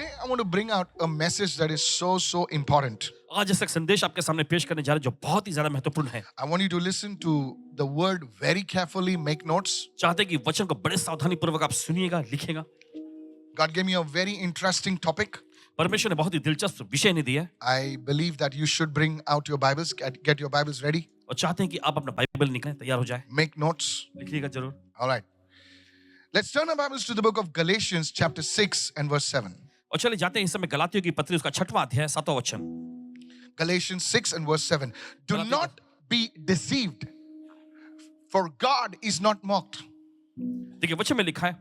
Today, I want to bring out a message that is so important. आज ऐसा एक संदेश आपके सामने पेश करने जा रहे हैं जो बहुत ही ज्यादा महत्वपूर्ण है। I want you to listen to the word very carefully, make notes. चाहते हैं कि वचन को बड़े सावधानी पूर्वक आप सुनिएगा, लिखेगा। God gave me a very interesting topic. परमेश्वर ने बहुत ही दिलचस्प विषय ने दिया है I believe that you should bring out your Bibles, get your Bibles ready, और चाहते हैं कि आप अपना बाइबल निकालें, तैयार हो जाए, make notes. लिखिएगा जरूर। All right. Let's turn our Bibles to the book of Galatians, chapter 6 and verse 7. और चले जाते हैं इस समय गलातियों की पत्री उसका 6वां अध्याय 7वां वचन। Galatians 6 and verse 7. Do Galatia- not be deceived, for God is not mocked. देखिए वचन में लिखा है,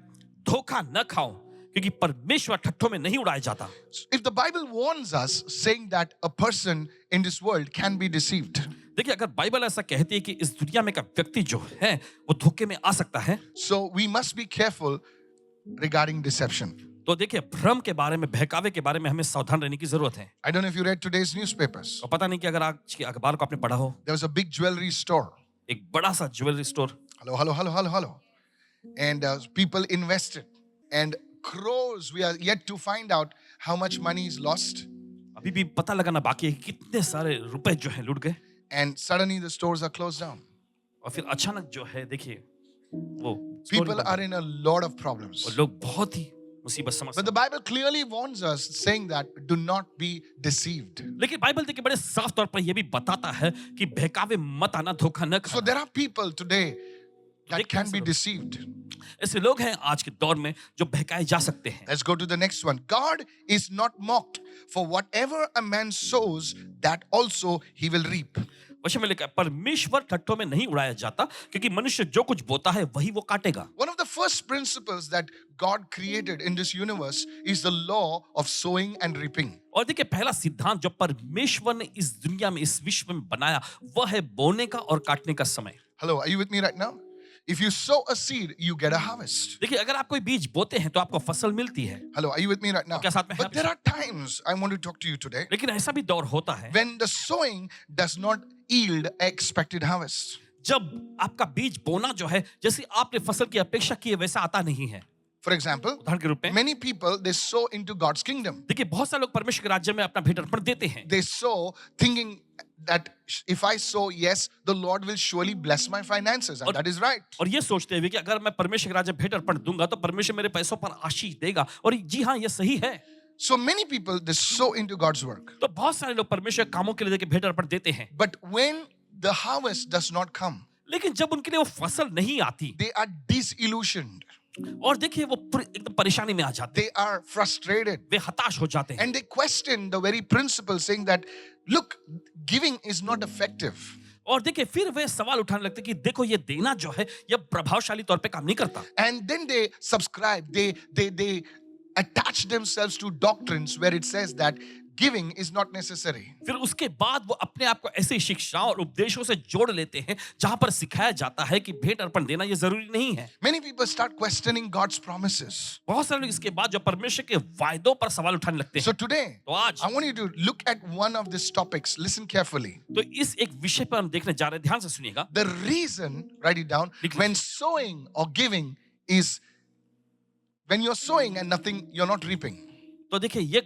धोखा न खाओ क्योंकि परमेश्वर ठट्ठों में नहीं उड़ाया जाता। If the Bible warns us, saying that a person in this world can be deceived, देखिए अगर बाइबल ऐसा कहती है कि इस दुनिया में का व्यक्ति जो है वो धोखे में आ सकता है, so we must be careful regarding deception. तो देखिए भ्रम के बारे में, बहकावे के बारे में हमें सावधान रहने की जरूरत है। I don't know if you read today's newspapers. और पता नहीं कि अगर आज के अखबार को आपने पढ़ा हो, There was a big jewelry store. एक बड़ा सा jewellery store, Hello. And people invested. And crores, we are yet to find out how much money is lost. अभी भी पता लगाना बाकी है कि कितने सारे रुपए जो है लूट गए। And suddenly the stores are closed down. और फिर अचानक जो है देखिए वो People store are in a lot of problems. और लोग बहुत ही मुसीबत But समझ। the Bible clearly warns us, saying that do not be deceived. लेकिन बाइबल देखिए बड़े साफ तौर पर यह भी बताता है कि बहकावे मत आना, धोखा न So खाना। there are people today that देखिए can be सर, deceived. ऐसे लोग हैं आज के दौर में जो बहकाए जा सकते हैं। Let's go to the next one. God is not mocked, for whatever a man sows, that also he will reap. वचन में लिखा है, परमेश्वर ठट्ठों में नहीं उड़ाया जाता क्योंकि मनुष्य जो कुछ बोता है वही वो काटेगा। One of the first principles that God created in this universe is the law of sowing and reaping. और देखिए पहला सिद्धांत जो परमेश्वर ने इस दुनिया में, इस विश्व में बनाया, वह है बोने का और काटने का समय। Hello, are you with me right now? If you sow a seed, you get a harvest. देखिए अगर आप कोई बीज बोते हैं तो आपको फसल मिलती है, Hello, are you with me right now? क्या साथ में हैं But आप? there are times I want to talk to you today लेकिन ऐसा भी दौर होता है when the sowing does not yield expected harvest. जब आपका बीज बोना जो है जैसे आपने फसल की अपेक्षा की है वैसा आता नहीं है। For example, उदाहरण के रूप में many people they sow into God's kingdom. देखिए बहुत सारे लोग परमेश्वर के राज्य में अपना भेंट अर्पण देते हैं। They sow thinking that if I sow, yes, the Lord will surely bless my finances, and और- that is right. और ये सोचते हुए कि अगर मैं परमेश्वर के राज्य में भेंट अर्पण दूंगा तो परमेश्वर मेरे पैसों पर आशीष देगा, और जी हाँ ये सही है। So many people they sow into God's work, तो बहुत सारे लोग परमेश्वर के कामों के लिए देखिए भेंट अर्पण देते हैं, but when the harvest does not come, लेकिन जब उनके लिए वो फसल नहीं आती they are disillusioned, और देखिए वो एकदम परेशानी में आ जाते हैं, they are frustrated, वे हताश हो जाते हैं and they question the very principle, saying that, look, giving is not effective. और देखिए फिर वे सवाल उठाने लगते हैं कि देखो ये देना जो है यह प्रभावशाली तौर पे काम नहीं करता। And then they subscribe, they attach themselves to doctrines where it says that giving is not necessary. फिर उसके बाद वो अपने आप को ऐसी शिक्षाओं और उपदेशों से जोड़ लेते हैं जहां पर सिखाया जाता है कि भेंट अर्पण देना ये जरूरी नहीं है। Many people start questioning God's promises. बहुत सारे लोग इसके बाद जो परमेश्वर के वायदों पर सवाल उठाने लगते So हैं। today, तो आज I want you to look at one of these topics. Listen carefully. तो इस एक विषय पर हम देखने जा रहे हैं, ध्यान से सुनिएगा। The reason, write it down, लिख when sowing or giving is when you're sowing and nothing, you're not reaping. तो देखिए ये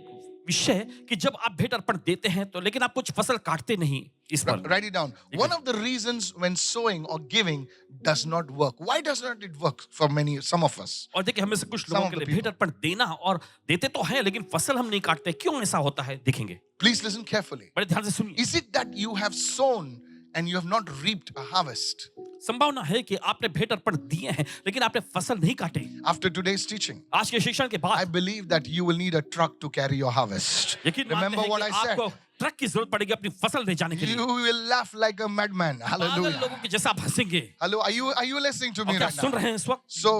विषय कि जब आप भेंट अर्पण देते हैं तो लेकिन आप कुछ फसल काटते नहीं इस पर। Write it down. One of the reasons when sowing or giving does not work. Why does not it work for some of us? और देखिए हमें से कुछ Some लोगों of के the लिए भेंट अर्पण देना और देते तो हैं लेकिन फसल हम नहीं काटते, क्यों ऐसा होता है देखेंगे। Please listen carefully. बड़े ध्यान से सुनिए। Is it that you have sown and you have not reaped a harvest? संभावना है कि आपने भेंट अर्पण दिए हैं लेकिन आपने फसल नहीं काटे। After today's teaching, आज के शिक्षण के I बाद believe that you will need a truck to carry your harvest. यकीन मानते Remember हैं what कि I said? आपको ट्रक की जरूरत पड़ेगी अपनी फसल ले जाने के लिए। You will laugh like a madman. पागल Hallelujah. लोगों के जैसा आप हंसेंगे। Hello, are you listening to और me क्या right सुन now? रहे हैं इस वक्त? So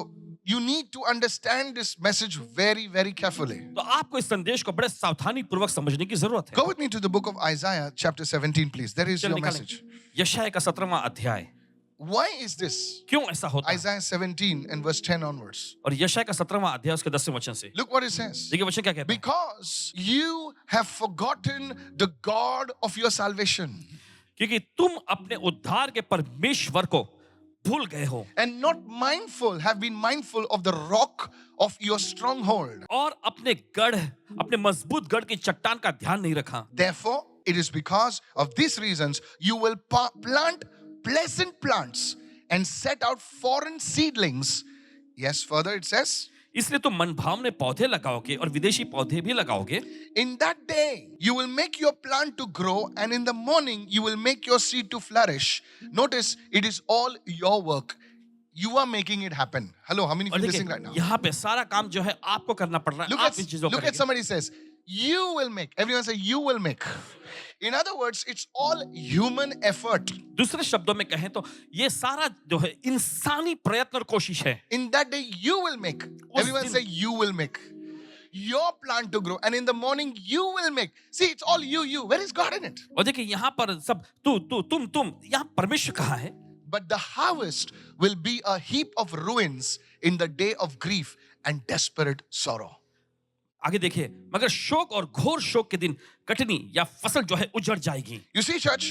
you need to understand this message very carefully. तो आपको इस संदेश को बड़े सावधानी पूर्वक समझने की जरूरत है। Go with me to the book of Isaiah, chapter 17, please. There is चलो your निकालें। message. यशायाह का 17वां अध्याय। Why is this? क्यों ऐसा होता है? Isaiah 17 and verse 10 onwards. और यशायाह का 17वां अध्याय उसके 10वें वचन से Look what it says. देखिए वचन क्या कहता है। Because you have forgotten the God of your salvation. क्योंकि तुम अपने उद्धार के परमेश्वर को भूल गए हो and not mindful, have been mindful of the rock of your stronghold. और अपने गढ़, अपने मजबूत गढ़ की चट्टान का ध्यान नहीं रखा। Therefore, it is because of these reasons you will plant pleasant plants and set out foreign seedlings. Yes, further it says, इसलिए तुम मनभावने पौधे लगाओगे और विदेशी पौधे भी लगाओगे। in that day you will make your plant to grow, and in the morning you will make your seed to flourish. Notice, it is all your work. You are making it happen. Hello, how many of और you देखिए listening right now? यहाँ पे सारा काम जो है आपको करना पड़ रहा है। आप इन चीजों को Look at करेंगे। somebody says, you will make. Everyone say, you will make. In other words, it's all human effort. दूसरे शब्दों में कहें तो ये सारा जो है इंसानी प्रयत्न और कोशिश है। In that day, you will make. Everyone दिन- say, you will make. Your plant to grow, and in the morning, you will make. See, it's all you. Where is God in it? और देखिए यहाँ पर सब तू तुम यहाँ परमेश्वर कहाँ है? But the harvest will be a heap of ruins in the day of grief and desperate sorrow. आगे देखिए, मगर शोक और घोर शोक के दिन कटनी या फसल जो है उजड़ जाएगी। You see, church,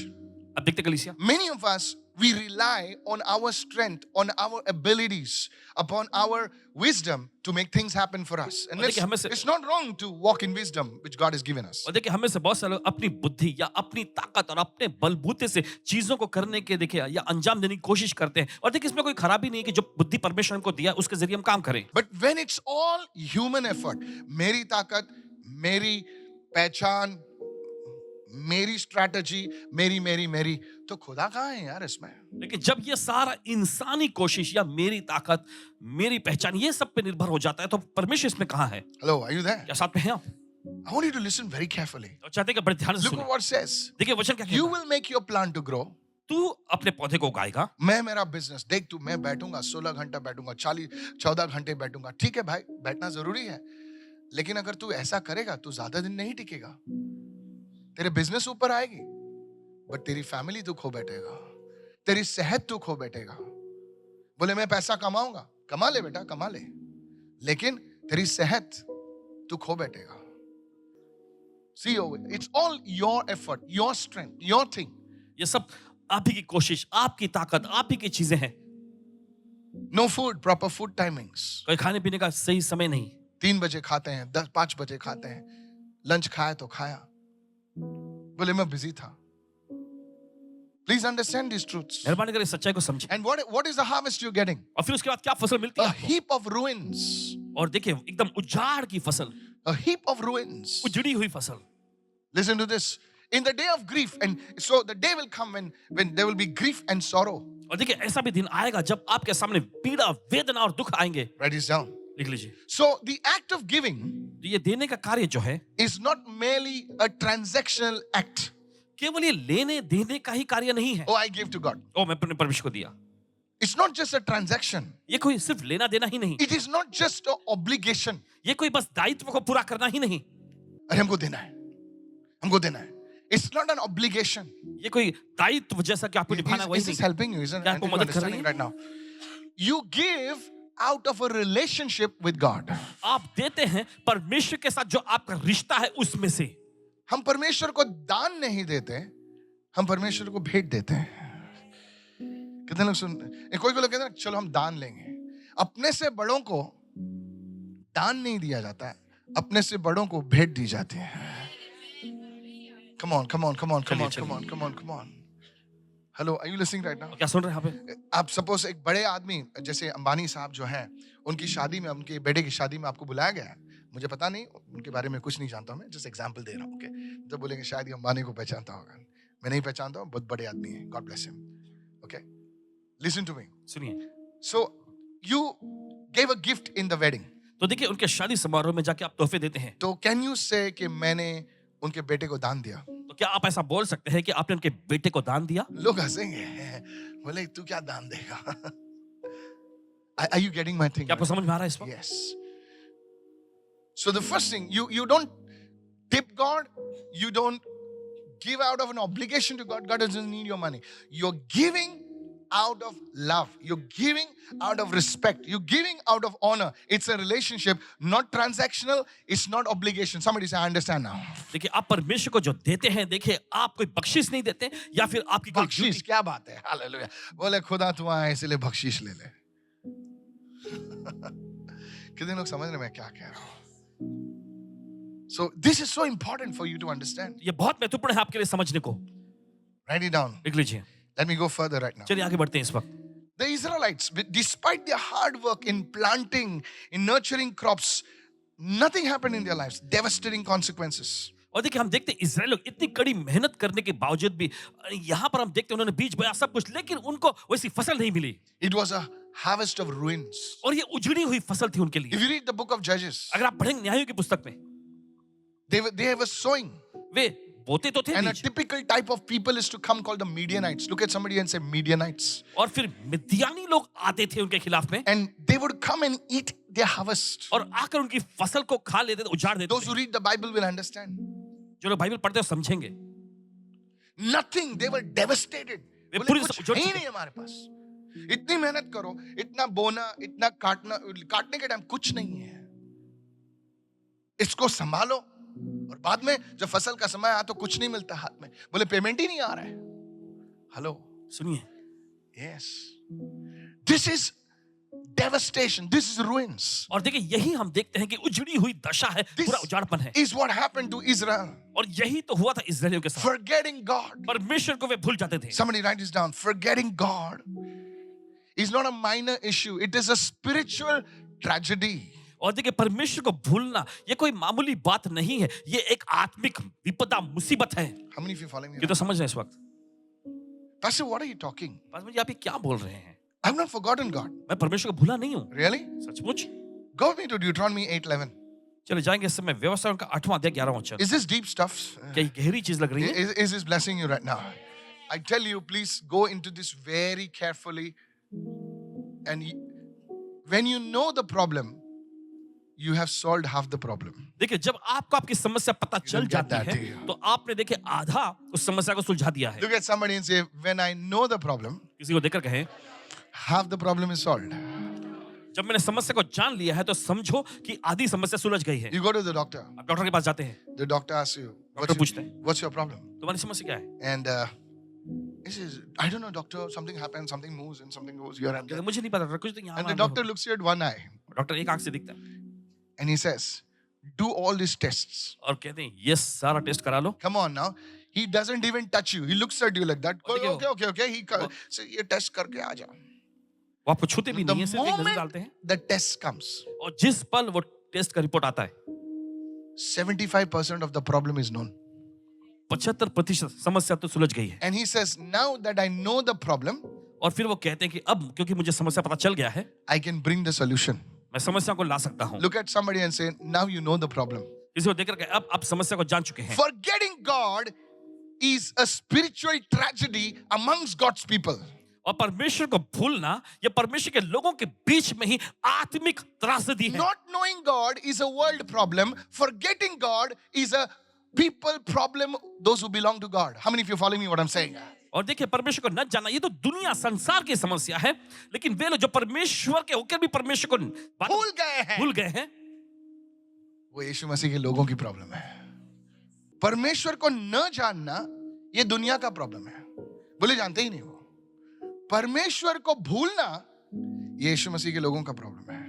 अब देखते कलीसिया, many of us, we rely on our strength, on our abilities, upon our wisdom to make things happen for us. And और देखिए, हमें से- it's not wrong to walk in wisdom which God has given us. और देखिए हमें से बहुत सारे लोग अपनी बुद्धि या अपनी ताकत और अपने बलबूते से चीजों को करने के देखिए या अंजाम देने की कोशिश करते हैं। और देखिए इसमें कोई खराबी नहीं है कि जो बुद्धि परमेश्वर हमको दिया उसके जरिए हम काम करें। But when it's all human effort, मेरी ताकत, मेरी पहचान, मेरी स्ट्रैटेजी, मेरी, तो खुदा कहाँ है यार इसमें? लेकिन जब ये सारा इंसानी कोशिश या मेरी ताकत, मेरी पहचान ये सब पे निर्भर हो जाता है तो परमेश्वर इसमें कहाँ है? Hello, are you there? क्या साथ में हैं आप? I want you to listen very carefully. और चाहते हैं कि बड़े ध्यान से Look सुनो। at what it says. देखिए वचन क्या You कहता है? will make your plant to grow. तू अपने पौधे को उगाएगा। मैं मेरा बिजनेस देख, तू मैं बैठूंगा 16 घंटा बैठूंगा, 14 घंटे बैठूंगा। ठीक है भाई, बैठना जरूरी है, लेकिन अगर तू ऐसा करेगा तू ज्यादा दिन नहीं टिकेगा। तेरे बिजनेस ऊपर आएगी, बट तेरी फैमिली तू खो बैठेगा, तेरी सेहत तू खो बैठेगा। बोले मैं पैसा कमाऊंगा, कमा ले बेटा, कमा ले, लेकिन तेरी सेहत तू खो बैठेगा। See, it's all your effort, your strength, your thing. ये सब आप ही की कोशिश, आपकी ताकत, आप ही की चीजें हैं। No food, proper food timings. कोई खाने पीने का सही समय नहीं। 3 बजे खाते हैं, 5 बजे खाते हैं, लंच खाया तो खाया, बोले मैं बिजी था। Please understand these truths. मेहरबानी करके सच्चाई को समझें। And what is the harvest you're getting? और फिर उसके बाद क्या फसल मिलती A है आपको? heap of ruins. और देखिए एकदम उजाड़ की फसल, A heap of ruins. उजड़ी हुई फसल। Listen to this. In the day of grief, and so the day will come when there will be grief and sorrow. और देखिए ऐसा भी दिन आएगा जब आपके सामने पीड़ा, वेदना और दुख आएंगे। Write this down. लिख लीजिए। So the act of giving तो ये देने का कार्य जो है is not merely a transactional act. केवल ये लेने देने का ही कार्य नहीं है। Oh, I give to God. ओ मैं अपने परमेश्वर को दिया। It's not just a transaction. ये कोई सिर्फ लेना देना ही नहीं, It is not just an obligation. ये कोई बस दायित्व को पूरा करना ही नहीं, अरे हमको देना है, हमको देना है. It's not an obligation. ये कोई दायित्व जैसा कि आपको निभाना वही Is this नहीं। helping you? Isn't क्या it? आपको You're मदद कर रही understanding है? right now. You give out of a relationship with God. आप देते हैं परमेश्वर के साथ जो आपका रिश्ता है उसमें से। हम परमेश्वर को दान नहीं देते, हम परमेश्वर को भेंट देते हैं। कितने लोग कोई लोग कहते हैं चलो हम दान लेंगे। अपने से बड़ों को दान नहीं दिया जाता है, अपने से बड़ों को भेंट दी जाती है। Come on. Hello, are you listening right now? क्या सुन रहे हैं आप? आप सपोज एक बड़े आदमी जैसे अंबानी साहब जो हैं, उनकी शादी में, उनके बेटे की शादी में आपको बुलाया गया है। मुझे पता नहीं, उनके बारे में कुछ नहीं जानता हूं, मैं जस्ट एग्जांपल दे रहा हूं। ओके, जब बोलेंगे शायद ये अंबानी को पहचानता होगा, मैं नहीं पहचानता हूं, बहुत बड़े आदमी हैं, God bless him. Okay, listen to me. सुनिए। So you gave a gift in the wedding, तो देखिए उनके शादी समारोह में जाके आप तोहफे देते हैं, तो कैन यू से कि मैंने उनके बेटे को दान दिया? तो क्या आप ऐसा बोल सकते हैं कि आपने उनके बेटे को दान दिया? लोग हंसेंगे, बोले तू क्या दान देगा? Are you getting my thing? क्या आपको समझ में आ रहा है इस वक्त? Yes. So the first thing, you don't tip God, you don't give out of an obligation to God. God doesn't need your money. You're giving out of love. You're giving out of respect. You're giving out of honor. It's a relationship, not transactional. It's not obligation. Somebody say, I understand now. देखिए आप परमेश्वर को जो देते हैं, देखिए आप कोई बख्शिश नहीं देते या फिर आपकी कोई बख्शीश क्या बात है? हालेलुया. बोले खुदा तू आया इसलिए बख्शीश ले ले. कितने लोग समझ रहे हैं मैं क्या कह रहा हूं? So this is so important for you to understand. ये बहुत महत्वपूर्ण है आपके लिए समझने को. Write it down. लिख लीजिए. Let me go further right now. चलिए आगे बढ़ते हैं इस वक्त. The Israelites, despite their hard work in planting, in nurturing crops, nothing happened in their lives. Devastating consequences. और देखिए हम देखते हैं इजराइल लोग इतनी कड़ी मेहनत करने के बावजूद भी यहाँ पर हम देखते हैं उन्होंने बीज बोया सब कुछ, लेकिन उनको वैसी फसल नहीं मिली. It was a harvest of ruins. और ये उजड़ी हुई फसल थी उनके लिए. If you read the book of Judges, अगर आप पढ़ेंगे न्यायों की पुस्तक में, they were sowing. वे बोते तो थे And a बीज. typical type of people is to come called the Midianites. Look at somebody and say Midianites. और फिर मिद्यानी लोग आते थे उनके खिलाफ में And they would come and eat their harvest. और आकर उनकी फसल को खा लेते थे, उजाड़ देते Those थे. who read the Bible will understand. जो लोग बाइबल पढ़ते हैं वो समझेंगे. Nothing. They were devastated. वे बोले, पूरी कुछ उजड़ है ही चुके. नहीं हमारे पास. इतनी मेहनत करो, इतना बोना, इतना काटना, काटने के टाइम कुछ नहीं है. इसको संभालो और बाद में जब फसल का समय आया तो कुछ नहीं मिलता हाथ में. बोले पेमेंट ही नहीं आ रहा है. हेलो. सुनिए, Yes. This is devastation. This is ruins. और देखिए यही हम देखते हैं कि उजड़ी हुई दशा है, This पूरा उजाड़पन है. is what happened to Israel. और यही तो हुआ था इजराइलियों के साथ. Forgetting God. परमेश्वर को वे भूल जाते थे. Somebody write this down. Forgetting God is not a minor issue. It is a spiritual tragedy. और देखिए परमेश्वर को भूलना ये कोई मामूली बात नहीं है, ये एक आत्मिक विपदा मुसीबत है. How many of you following me? ये तो समझ रहे हैं इस वक्त. Pastor, what are you talking? पास मुझे आप ये क्या बोल रहे हैं? I've not forgotten God. मैं परमेश्वर को भूला नहीं हूँ. Really? सचमुच. Go with me to Deuteronomy 8:11. चले जाएंगे इस समय व्यवस्था का 8वां अध्याय 11वां वचन. Is this deep stuff? क्या ये गहरी चीज लग रही है? Is this blessing you right now? I tell you, please go into this very carefully. And when you know the problem, you have solved half the problem. देखिए जब आपको आपकी समस्या पता चल don't get जाती that, है do you? तो आपने देखिए आधा उस समस्या को सुलझा दिया है. Look at somebody and say, when I know the problem, किसी को देखकर कहें, half the problem is solved. जब मैंने समस्या को जान लिया है तो समझो कि आधी समस्या सुलझ गई है. You go to the doctor. आप डॉक्टर के पास जाते हैं, The doctor asks you, doctor पूछते हैं, what's your problem? तुम्हारी समस्या क्या है? And he says, I don't know, doctor, something happens, something moves and something goes here and कहते there. हैं, मुझे नहीं पता डॉक्टर, कुछ तो यहाँ And the वहाँ doctor हो. looks you at one eye doctor एक आंख से दिखता है and he says, do all these tests. और कहते हैं ये सारा टेस्ट करा लो. Come on now. He doesn't even touch you. He looks at you like that. देखिए वो- Okay. He say, ये test करके आ जा. वो आपको छूते भी The नहीं है, सिर्फ एक नजर moment डालते हैं the test comes, और जिस पल वो टेस्ट का रिपोर्ट आता है 75% of the problem is known. 75% समस्या तो सुलझ गई है. And he says, now that I know the problem, और फिर वो कहते हैं कि अब क्योंकि मुझे समस्या पता चल गया है, I can bring the solution. मैं समस्या को ला सकता हूँ. Look at somebody and say, now you know the problem. किसी को देखकर अब आप समस्या को जान चुके हैं. Forgetting God is a spiritual tragedy amongst God's people. और परमेश्वर को भूलना ये परमेश्वर के लोगों के बीच में ही आत्मिक त्रासदी है. Not knowing God is a world problem. Forgetting God is a people problem, those who belong to God. How many of you following me what I'm saying? और देखिए परमेश्वर को न जानना ये तो दुनिया संसार की समस्या है, लेकिन वे लोग जो परमेश्वर के होकर भी परमेश्वर को भूल गए हैं वो यीशु मसीह के लोगों की प्रॉब्लम है. परमेश्वर को न जानना ये दुनिया का प्रॉब्लम है. बोले जानते ही नहीं वो. परमेश्वर को भूलना ये यीशु मसीह के लोगों का प्रॉब्लम है.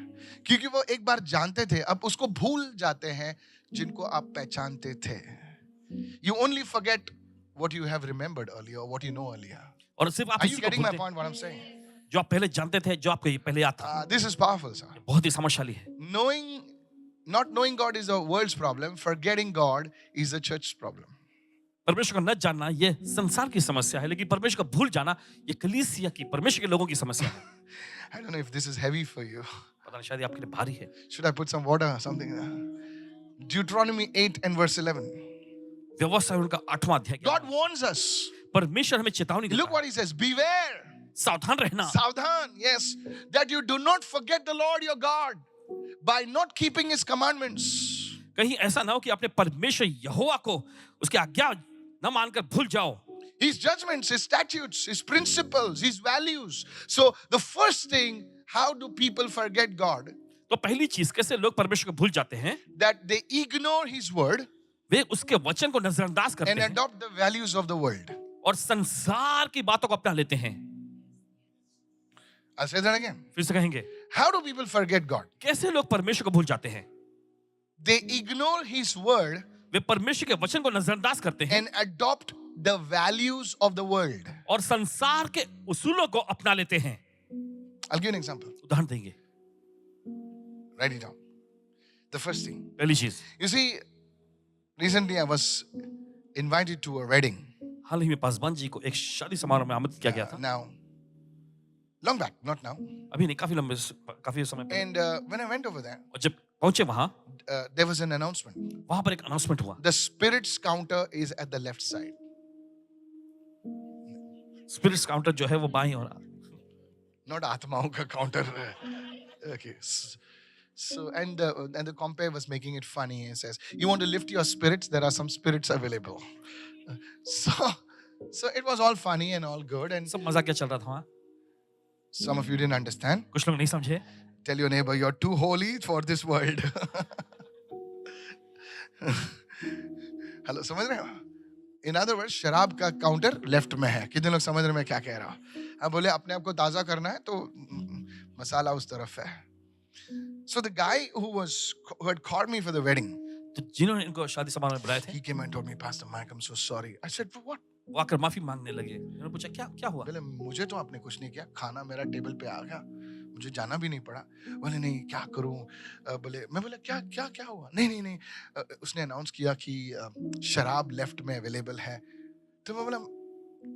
क्योंकि वो एक बार जानते थे, अब उसको भूल जाते हैं जिनको आप पहचानते थे. You only forget what you have remembered earlier or what you know earlier. और सिर्फ आप Are you इसी को getting my भूलते हैं point what I'm saying? जो आप पहले जानते थे, जो आपको ये पहले याद था. This is powerful, sir. बहुत ही समझशाली है. Not knowing God is a world's problem. Forgetting God is a church's problem. परमेश्वर को न जानना ये संसार की समस्या है, लेकिन परमेश्वर को भूल जाना ये कलीसिया की, परमेश्वर के लोगों की समस्या है. I don't know if this is heavy for you. पता नहीं शायद ये आपके लिए भारी है. Should I put some water or something there? Deuteronomy 8 and verse 11. व्यवस्था उनका 8वां अध्याय. God warns us. परमेश्वर हमें चेतावनी देता Look है. what he says. Beware. सावधान रहना. Savdhan, yes. That you do not forget the Lord your God by not keeping his commandments. कहीं ऐसा ना हो कि अपने परमेश्वर यहोवा को उसकी आज्ञा न मानकर भूल जाओ. his judgments, his statutes, his principles, his values. So the first thing, how do people forget God? तो पहली चीज, कैसे लोग परमेश्वर को भूल जाते हैं? That they ignore his word वे उसके वचन को नजरअंदाज करते and हैं adopt the values of the world. और संसार की बातों को अपना लेते हैं। I'll say that again. फिर से कहेंगे, How do people forget God? कैसे लोग परमेश्वर को भूल जाते हैं? They ignore his word वे परमेश्वर के वचन को नजरअंदाज करते हैं and adopt the values of the world. और संसार के उसूलों को अपना लेते हैं। I'll give you an example. उदाहरण देंगे। Write it down. The first thing. पहली चीज, You see, recently I was invited to a wedding. हाल ही में पासवान जी को एक शादी समारोह में आमंत्रित किया गया था। Now, long back, not now. अभी नहीं, काफी समय पहले। And when I went over there, और जब पहुंचे वहां, there was an announcement. वहां पर एक अनाउंसमेंट हुआ। The spirits counter is at the left side. Spirits counter जो है वो बाईं ओर। Not आत्माओं का counter. Okay. So and the compere was making it funny. He says, "You want to lift your spirits? There are some spirits available." So it was all funny and all good. And सब मजाकिया चल रहा था वहां। some of you didn't understand. कुछ लोग नहीं समझे। Tell your neighbor, you're too holy for this world. Hello, समझ रहे हो? In other words, शराब का काउंटर लेफ्ट में है। कितने लोग समझ रहे हैं मैं क्या कह रहा हूँ? अब बोले अपने आप को ताजा करना है तो मसाला उस तरफ है। So the guy who had called me for the wedding, तो जिन्होंने इनको शादी समारोह में बुलाए थे, he came and told me, Pastor Mike, I'm so sorry. I said, for what? वो आकर माफी मांगने लगे। उन्होंने पूछा क्या क्या हुआ? बोले मुझे तो आपने कुछ नहीं किया, खाना मेरा टेबल पे आ गया, मुझे जाना भी नहीं पड़ा। बोले नहीं क्या करूं? बोले मैं बोला क्या क्या क्या हुआ? नहीं उसने अनाउंस किया कि शराब लेफ्ट में अवेलेबल है। तो मैं बोला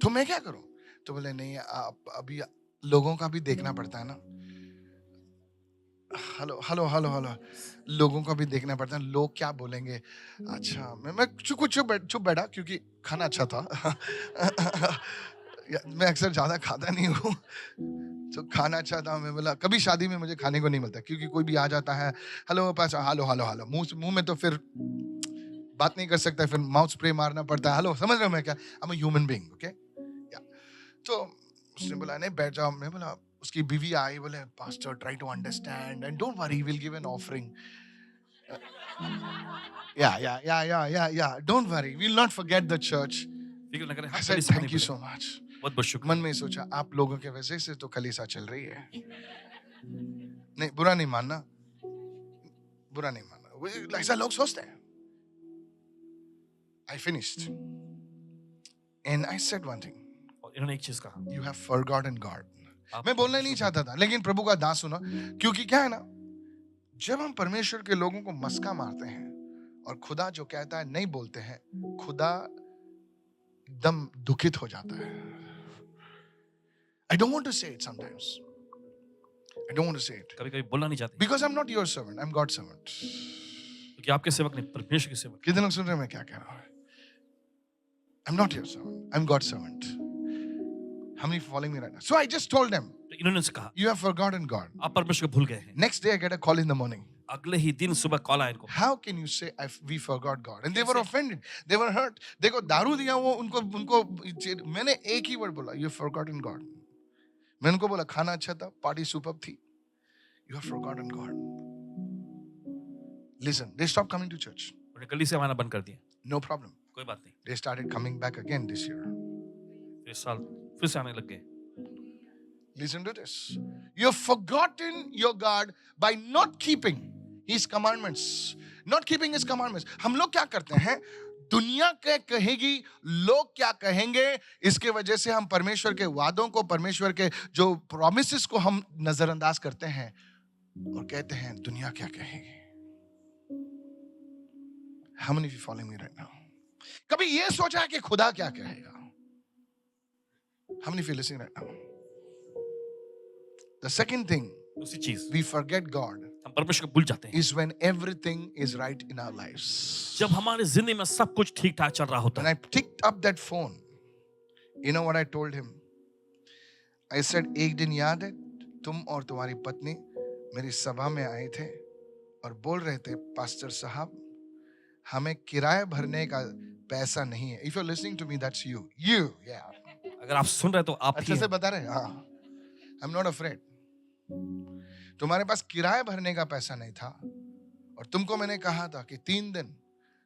तो मैं क्या करूं? तो बोले नहीं आप अभी लोगों का भी देखना पड़ता है ना। हेलो लोगों का भी देखना पड़ता है, लोग क्या बोलेंगे। अच्छा मैं चुप बैठा क्योंकि खाना अच्छा था। मैं अक्सर ज्यादा खाता नहीं हूँ, तो खाना अच्छा था। मैं बोला कभी शादी में मुझे खाने को नहीं मिलता क्योंकि कोई भी आ जाता है हेलो पासा हेलो मुंह में तो फिर बात नहीं कर सकता, फिर माउथ स्प्रे मारना पड़ता है। हेलो समझ रहे हो मैं क्या? I am a human being, okay. तो उसने बोला नहीं बैठ जाओ। मैं बोला, उसकी बीवी आई, बोले pastor try to understand and don't worry will give an offering. या don't worry will not forget the church. I said thank you so much. बहुत बहुत शुक्रिया। मन में सोचा आप लोगों के वजह से तो कलीसिया चल रही है। नहीं बुरा नहीं मानना, ऐसा लोग सोचते हैं। I finished and I said one thing. इन्होंने एक चीज कहा, You have forgotten God. मैं बोलना नहीं चाहता था लेकिन प्रभु का दास सुना, क्योंकि क्या है ना, जब हम परमेश्वर के लोगों को मस्का मारते हैं और खुदा जो कहता है नहीं बोलते हैं, खुदा एकदम दुखित हो जाता है। I don't want to say it sometimes. I don't want to say it. कभी-कभी बोलना नहीं चाहते Because I'm not your servant, I'm God's servant. क्योंकि आपके सेवक नहीं, परमेश्वर के सेवक। कितने लोग सुन रहे हैं मैं क्या कह रहा हूँ? I'm not your servant, I'm God's servant. How many following me right now? So I just told them, तो इन्होंने उनसे कहा, you have forgotten God. आप परमेश्वर को भूल गए हैं। Next day I get a call in the morning. अगले ही दिन सुबह कॉल आया इनको। How can you say we forgot God? And they were offended. They were hurt. देखो दारू दिया वो उनको मैंने एक ही वर्ड बोला, you have forgotten God. मैंने उनको बोला खाना अच्छा था, पार्टी सुपर्ब थी. You have forgotten God. Listen, they stopped coming to church. उन्होंने गली से आना बंद कर दिया। No problem. कोई बात नहीं। They started coming back again this year. इस साल फिर से आने लग गए। Listen to this. You have forgotten your God by not keeping His commandments. Not keeping His commandments. हम लोग क्या करते हैं? दुनिया क्या कहेगी, लोग क्या कहेंगे, इसके वजह से हम परमेश्वर के वादों को, परमेश्वर के जो प्रॉमिसेस को हम नजरअंदाज करते हैं और कहते हैं दुनिया क्या कहेगी। How many of you following me right now? कभी ये सोचा है कि खुदा क्या कहेगा? How many of you listening right now? The second thing दूसरी चीज, we forget God हम परमेश्वर को भूल जाते हैं is when everything is right in our lives. जब हमारे जिंदगी में सब कुछ ठीक ठाक चल रहा होता When है। I picked up that phone, you know what I told him? I said, एक दिन याद है तुम और तुम्हारी पत्नी मेरी सभा में आए थे और बोल रहे थे पास्टर साहब हमें किराया भरने का पैसा नहीं है. If you're listening to me, that's you. You, yeah. अगर आप सुन रहे हैं तो आप ही अच्छे से हैं. बता रहे हैं. हाँ. I'm not afraid. तुम्हारे पास किराया भरने का पैसा नहीं था और तुमको मैंने कहा था कि 3 दिन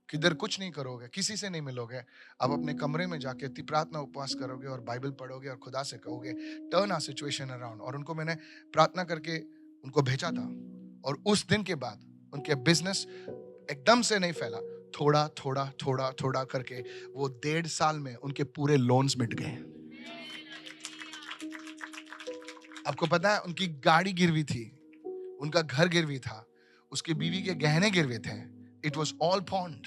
किधर कुछ नहीं करोगे, किसी से नहीं मिलोगे, अब अपने कमरे में जाके प्रार्थना उपवास करोगे और बाइबल पढ़ोगे और खुदा से कहोगे टर्न आ सिचुएशन अराउंड. और उनको मैंने प्रार्थना करके उनको भेजा था और उस दिन के बाद उनके बिजनेस एकदम से नहीं फैला, थोड़ा थोड़ा थोड़ा थोड़ा करके वो 1.5 साल में उनके पूरे लोन्स मिट गए. आपको पता है उनकी गाड़ी गिरवी थी, उनका घर गिरवी था, उसकी बीवी के गहने गिरवे थे. It was all pawned.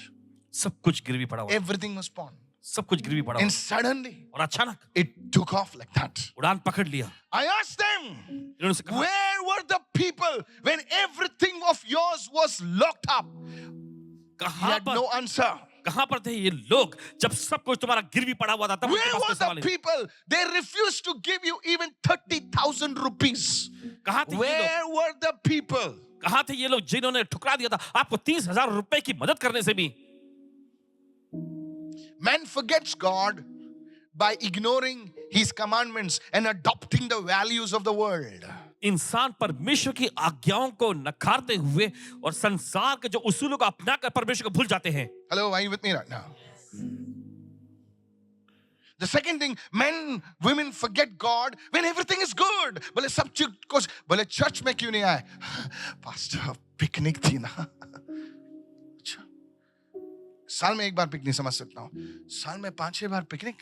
सब कुछ गिरवी पड़ा हुआ. Everything was pawned. सब कुछ गिरवी पड़ा And हुआ. suddenly और अचानक it took off like that. उड़ान पकड़ लिया. I asked them, इन्होंने उनसे कहा, where were the people when everything of yours was locked up? He कहां had पर no answer. कहां पर थे ये लोग जब सब कुछ तुम्हारा गिरवी पड़ा हुआ था? तब उनके Where पास were कोई सवाल the नहीं. people? They refused to give you even 30,000 rupees. कहां थे ये लोग? Where were the people? कहां थे ये लोग जिन्होंने ठुकरा दिया था आपको 30,000 रुपए की मदद करने से भी? Man forgets God by ignoring his commandments and adopting the values of the world. इंसान परमेश्वर की आज्ञाओं को नकारते हुए और संसार के जो उसूलों को अपनाकर परमेश्वर को भूल जाते हैं. Hello, are you with me right now? The second thing, men, women forget God when everything is good. बोले सब चीज को, बोले चर्च में क्यों नहीं आए? पास्टर पिकनिक थी ना. अच्छा, साल में एक बार पिकनिक समझ सकता हूँ, साल में 5-6 बार पिकनिक.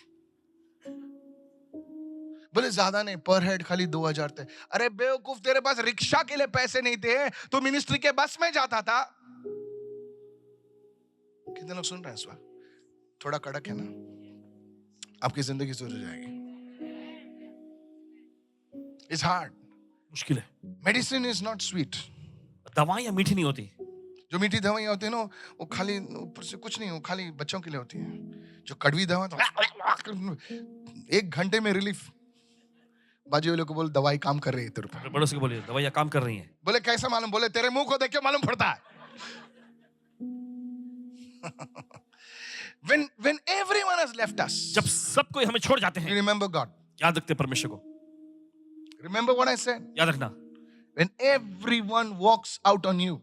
बोले ज्यादा नहीं, पर हेड खाली 2,000 थे. अरे बेवकूफ, तेरे पास रिक्शा के लिए पैसे नहीं थे तो मिनिस्ट्री के बस में जाता था. कितने लोग सुन रहे हैं इस बार? थोड़ा कड़क है ना, आपकी जिंदगी सुधर जाएगी. It's hard. मुश्किल है. Medicine is not sweet. दवाइयां मीठी नहीं होती. जो मीठी दवाइयां होती है ना, वो खाली ऊपर से कुछ नहीं, वो खाली बच्चों के लिए होती है. जो कड़वी दवा तो 1 घंटे में रिलीफ. बाजू वाले को बोल दवाई काम कर रही है तेरे पे. बड़ों से बोलिए दवाइयां काम कर रही हैं. बोले कैसा मालूम? बोले तेरे मुंह को देख के मालूम पड़ता है. When everyone has left us, जब सब कोई हमें छोड़ जाते you हैं, remember God. याद रखते हैं परमेश्वर को. Remember what I said? याद रखना, When everyone walks out on you,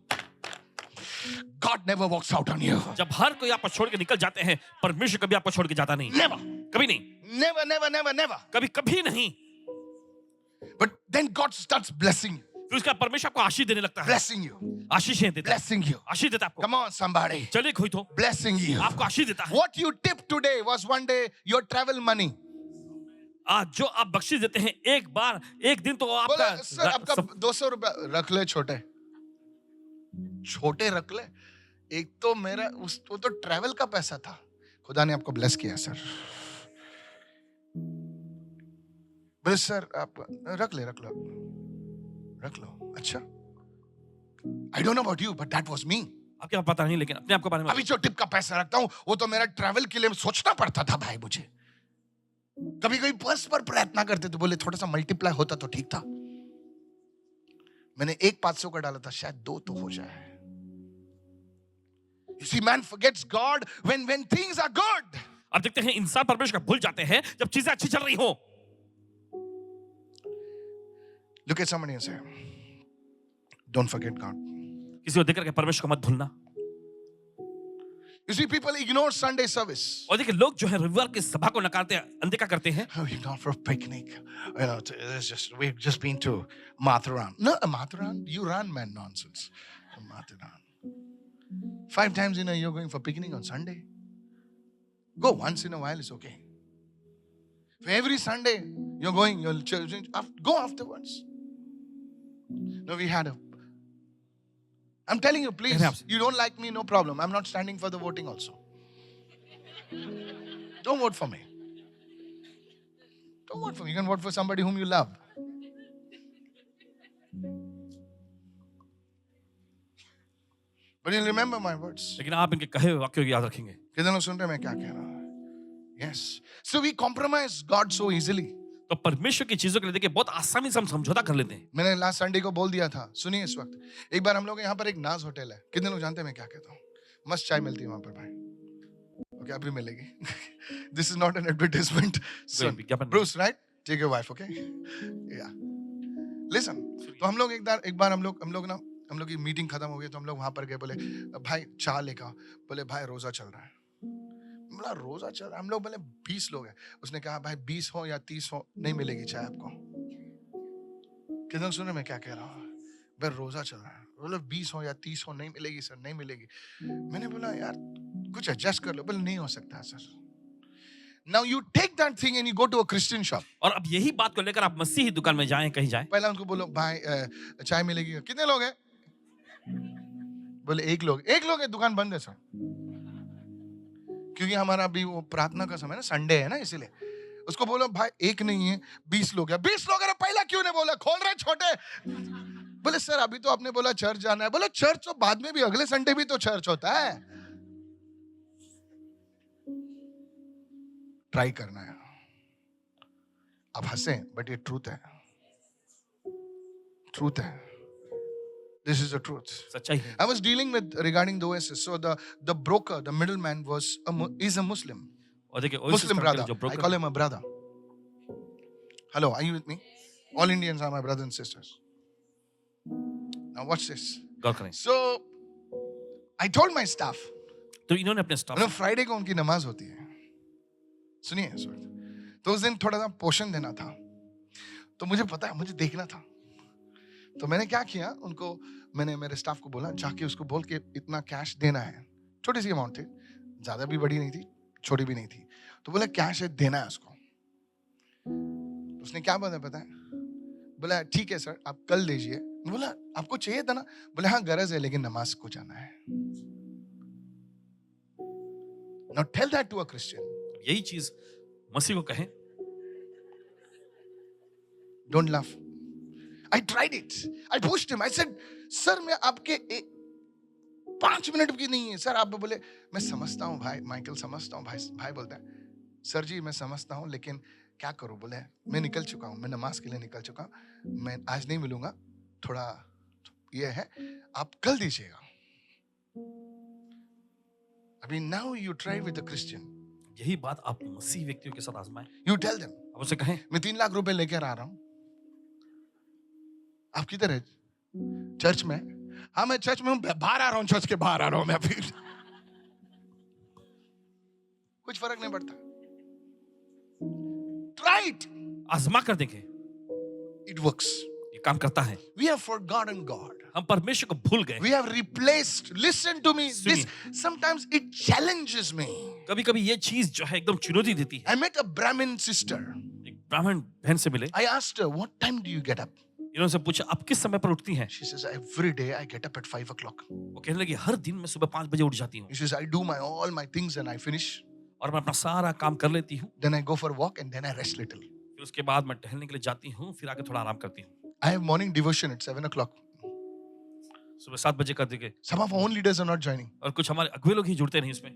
God never walks out on you. जब हर कोई आपको छोड़ के निकल जाते हैं, परमेश्वर कभी आपको छोड़ के जाता नहीं. Never. कभी नहीं. Never, never, never, never. कभी कभी नहीं. But then God starts blessing you. फिर उसका परमेश्वर आपको आशीष देने लगता है. Blessing you. आशीषें देता है. Blessing you. आशीष देता है आपको. Come on, somebody. चलिए कोई तो Blessing you. आपको आशीष देता है. What you tipped today was one day your travel money. आज जो आप बख्शीश देते हैं एक बार एक दिन तो बोले आपका सर आपका 200 रुपया रख ले, छोटे छोटे रख ले. एक तो मेरा वो तो ट्रैवल का पैसा था. खुदा ने आपको ब्लेस किया सर. बोले सर आप रख लो. अच्छा, I don't know about you but that was me. आपके पास पता नहीं, लेकिन अपने आप के बारे में अभी जो टिप का पैसा रखता हूं वो तो मेरा ट्रैवल के लिए सोचना पड़ता था भाई मुझे. कभी कभी पर्स पर प्रयत्न करते थे, बोले थोड़ा सा मल्टीप्लाई होता तो ठीक था. मैंने 1 500 का डाला था, शायद 2 तो हो जाए. You see, man forgets God when things are good. अब देखते हैं इंसान परमेश्वर का भूल जाते हैं जब चीजें अच्छी चल रही हो. Look at somebody and say, don't forget God. किसी को देख करके परमेश्वर को मत भूलना. You see, people ignore Sunday service. और देखिए लोग जो है रविवार की सभा को नकारते हैं, अनदेखा करते हैं. Oh, you're gone for a picnic. You know, we've just been to Mathuran. No, Mathuran? You run, man, nonsense. Mathuran. 5 times in a year you're going for picnic on Sunday. Go once in a while, it's okay. For every Sunday you're going, go afterwards. No, we had I'm telling you, please, you don't like me, no problem. I'm not standing for the voting also. Don't vote for me. Don't vote for me. You can vote for somebody whom you love. But you'll remember my words. लेकिन आप इनके कहे हुए वाक्यों को याद रखेंगे. कितने लोग सुन रहे हैं मैं क्या कह रहा हूँ? Yes. So we compromise God so easily. तो परमेश्वर की चीजों के लिए देखिए बहुत आसानी से हम समझौता कर लेते हैं. मैंने लास्ट संडे को बोल दिया था, सुनिए इस वक्त. एक बार हम लोग यहाँ पर एक नाज होटल है. कितने लोग जानते हैं मैं क्या कहता हूँ? मस्त चाय मिलती है वहां पर भाई. ओके अभी मिलेगी. This is not an advertisement. कोई विज्ञापन नहीं। Bruce right, take your wife. Okay yeah listen. तो हम लोग एक बार हम लोग की मीटिंग खत्म हो गई तो हम लोग वहां पर गए. बोले भाई चाय लेकर आओ. बोले भाई रोजा चल रहा है. बोला रोजा चल रहा है. हम लोग बोले 20 लोग हैं. उसने कहा भाई 20 हो या 30 हो नहीं मिलेगी चाय आपको. कितने सुने मैं क्या कह रहा हूँ. भाई रोजा चल रहा है. बोले 20 हो या 30 हो नहीं मिलेगी सर, नहीं मिलेगी. मैंने बोला यार कुछ एडजस्ट कर लो. बोले नहीं हो सकता sir. Now you take that thing and you go to a Christian shop. और अब यही बात को लेकर आप मसीही दुकान में जाएं, कहीं जाएं, पहले उनको बोलो भाई चाय मिलेगी. कितने लोग हैं. बोले एक लोग है. दुकान बंद है सर, क्योंकि हमारा अभी वो प्रार्थना का समय ना, संडे है ना, इसीलिए. उसको बोलो भाई एक नहीं है 20 लोग है. 20 लोग है. पहला क्यों नहीं बोला. खोल रहे छोटे. बोले सर अभी तो आपने बोला चर्च जाना है. बोले चर्च तो बाद में भी, अगले संडे भी तो चर्च होता है. ट्राई करना है. आप हंसे बट ये ट्रूथ है. ट्रूथ है. This is the truth. सच्चाई है. I was dealing with regarding the Oasis. So the broker, the middleman is a Muslim. और देखिए Muslim brother. जो I broker call him a brother. Hello, are you with me? All Indians are my brothers and sisters. Now watch this. गौर करें. So I told my staff, तो इन्होंने अपने staff Friday को उनकी नमाज होती है. सुनिए इस वक्त. तो उस दिन थोड़ा सा पोषण देना था. तो मुझे पता है, मुझे देखना था. तो मैंने क्या किया, उनको मैंने मेरे स्टाफ को बोला जाके उसको बोल के इतना कैश देना है. छोटी सी अमाउंट थी, ज्यादा भी बड़ी नहीं थी, छोटी भी नहीं थी. तो बोला कैश है देना है उसको. उसने क्या बोला पता है. बोला ठीक है सर आप कल दीजिए. बोला आपको चाहिए था ना. बोले हाँ गरज है लेकिन नमाज को जाना है. Now tell that to a Christian. यही चीज मसीह को कहें. Don't laugh. I tried it. I pushed him. I said, sir मैं आपके 5 मिनट की नहीं है सर. आप बोले मैं समझता हूँ भाई. माइकल समझता हूँ. भाई बोलता है सर जी मैं समझता हूँ लेकिन क्या करूँ. बोले मैं निकल चुका हूँ, मैं नमाज के लिए निकल चुका हूँ, मैं आज नहीं मिलूंगा. थोड़ा ये है, आप कल दीजिएगा. अभी now you try with a Christian. यही बात आप मसीही व्यक्तियों के साथ आजमाएं. You tell them. आप उसे कहें मैं 3 लाख रुपए लेकर आ रहा हूँ. आप किधर है. चर्च में. हाँ मैं चर्च में हूँ. बाहर आ रहा हूँ. चर्च के बाहर आ रहा हूँ मैं अभी. कुछ फर्क नहीं पड़ता. Try it. आजमा कर देखें. It works. ये काम करता है. We have forgotten God. हम परमेश्वर को भूल गए. We have replaced. Listen to me. This sometimes it challenges me. कभी-कभी ये चीज जो है एकदम चुनौती देती है. I met a Brahmin sister. एक ब्राह्मण बहन से मिले. I asked her, what time do you get up? इन्होंने से पूछा आप किस समय पर उठती हैं. She says, every day I get up at 5 o'clock. वो कहने लगी हर दिन मैं सुबह 5 बजे उठ जाती हूँ. She says, I do all my things and I finish. और मैं अपना सारा काम कर लेती हूँ. Then I go for a walk and then I rest little. फिर उसके बाद मैं टहलने के लिए जाती हूँ, फिर आके थोड़ा आराम करती हूँ. I have morning devotion at 7 o'clock. सुबह 7 बजे कर देंगे. Some of our own leaders are not joining. और कुछ हमारे अगुवे लोग ही जुड़ते नहीं इसमें.